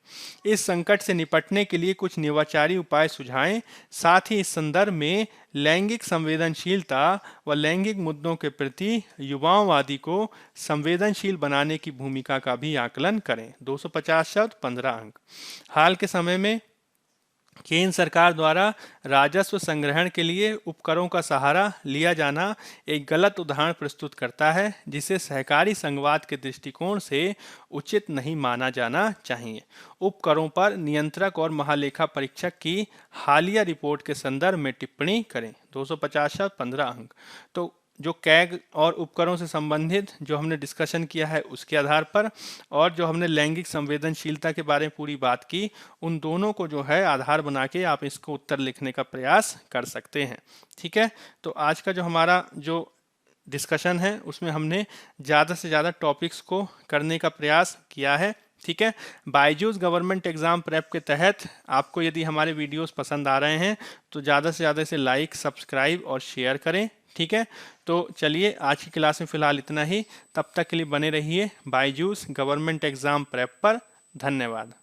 इस संकट से निपटने के लिए कुछ नवाचारी उपाय सुझाएं। साथ ही इस संदर्भ में लैंगिक संवेदनशीलता व लैंगिक मुद्दों के प्रति युवाओं आदि को संवेदनशील बनाने की भूमिका का भी आकलन करें। 250 शब्द 15 अंक। हाल के समय में केंद्र सरकार द्वारा राजस्व संग्रहण के लिए उपकरों का सहारा लिया जाना एक गलत उदाहरण प्रस्तुत करता है, जिसे सहकारी संघवाद के दृष्टिकोण से उचित नहीं माना जाना चाहिए। उपकरों पर नियंत्रक और महालेखा परीक्षक की हालिया रिपोर्ट के संदर्भ में टिप्पणी करें। 250 शब्द 15 अंक। तो जो कैग और उपकरणों से संबंधित जो हमने डिस्कशन किया है उसके आधार पर, और जो हमने लैंगिक संवेदनशीलता के बारे में पूरी बात की, उन दोनों को जो है आधार बना के आप इसको उत्तर लिखने का प्रयास कर सकते हैं। ठीक है, तो आज का जो हमारा जो डिस्कशन है उसमें हमने ज़्यादा से ज़्यादा टॉपिक्स को करने का प्रयास किया है। ठीक है, बायजूस गवर्नमेंट एग्जाम प्रेप के तहत आपको यदि हमारे वीडियोस पसंद आ रहे हैं तो ज़्यादा से ज़्यादा इसे लाइक, सब्सक्राइब और शेयर करें। ठीक है, तो चलिए आज की क्लास में फ़िलहाल इतना ही। तब तक के लिए बने रहिए बायजूस गवर्नमेंट एग्जाम प्रेप पर। धन्यवाद।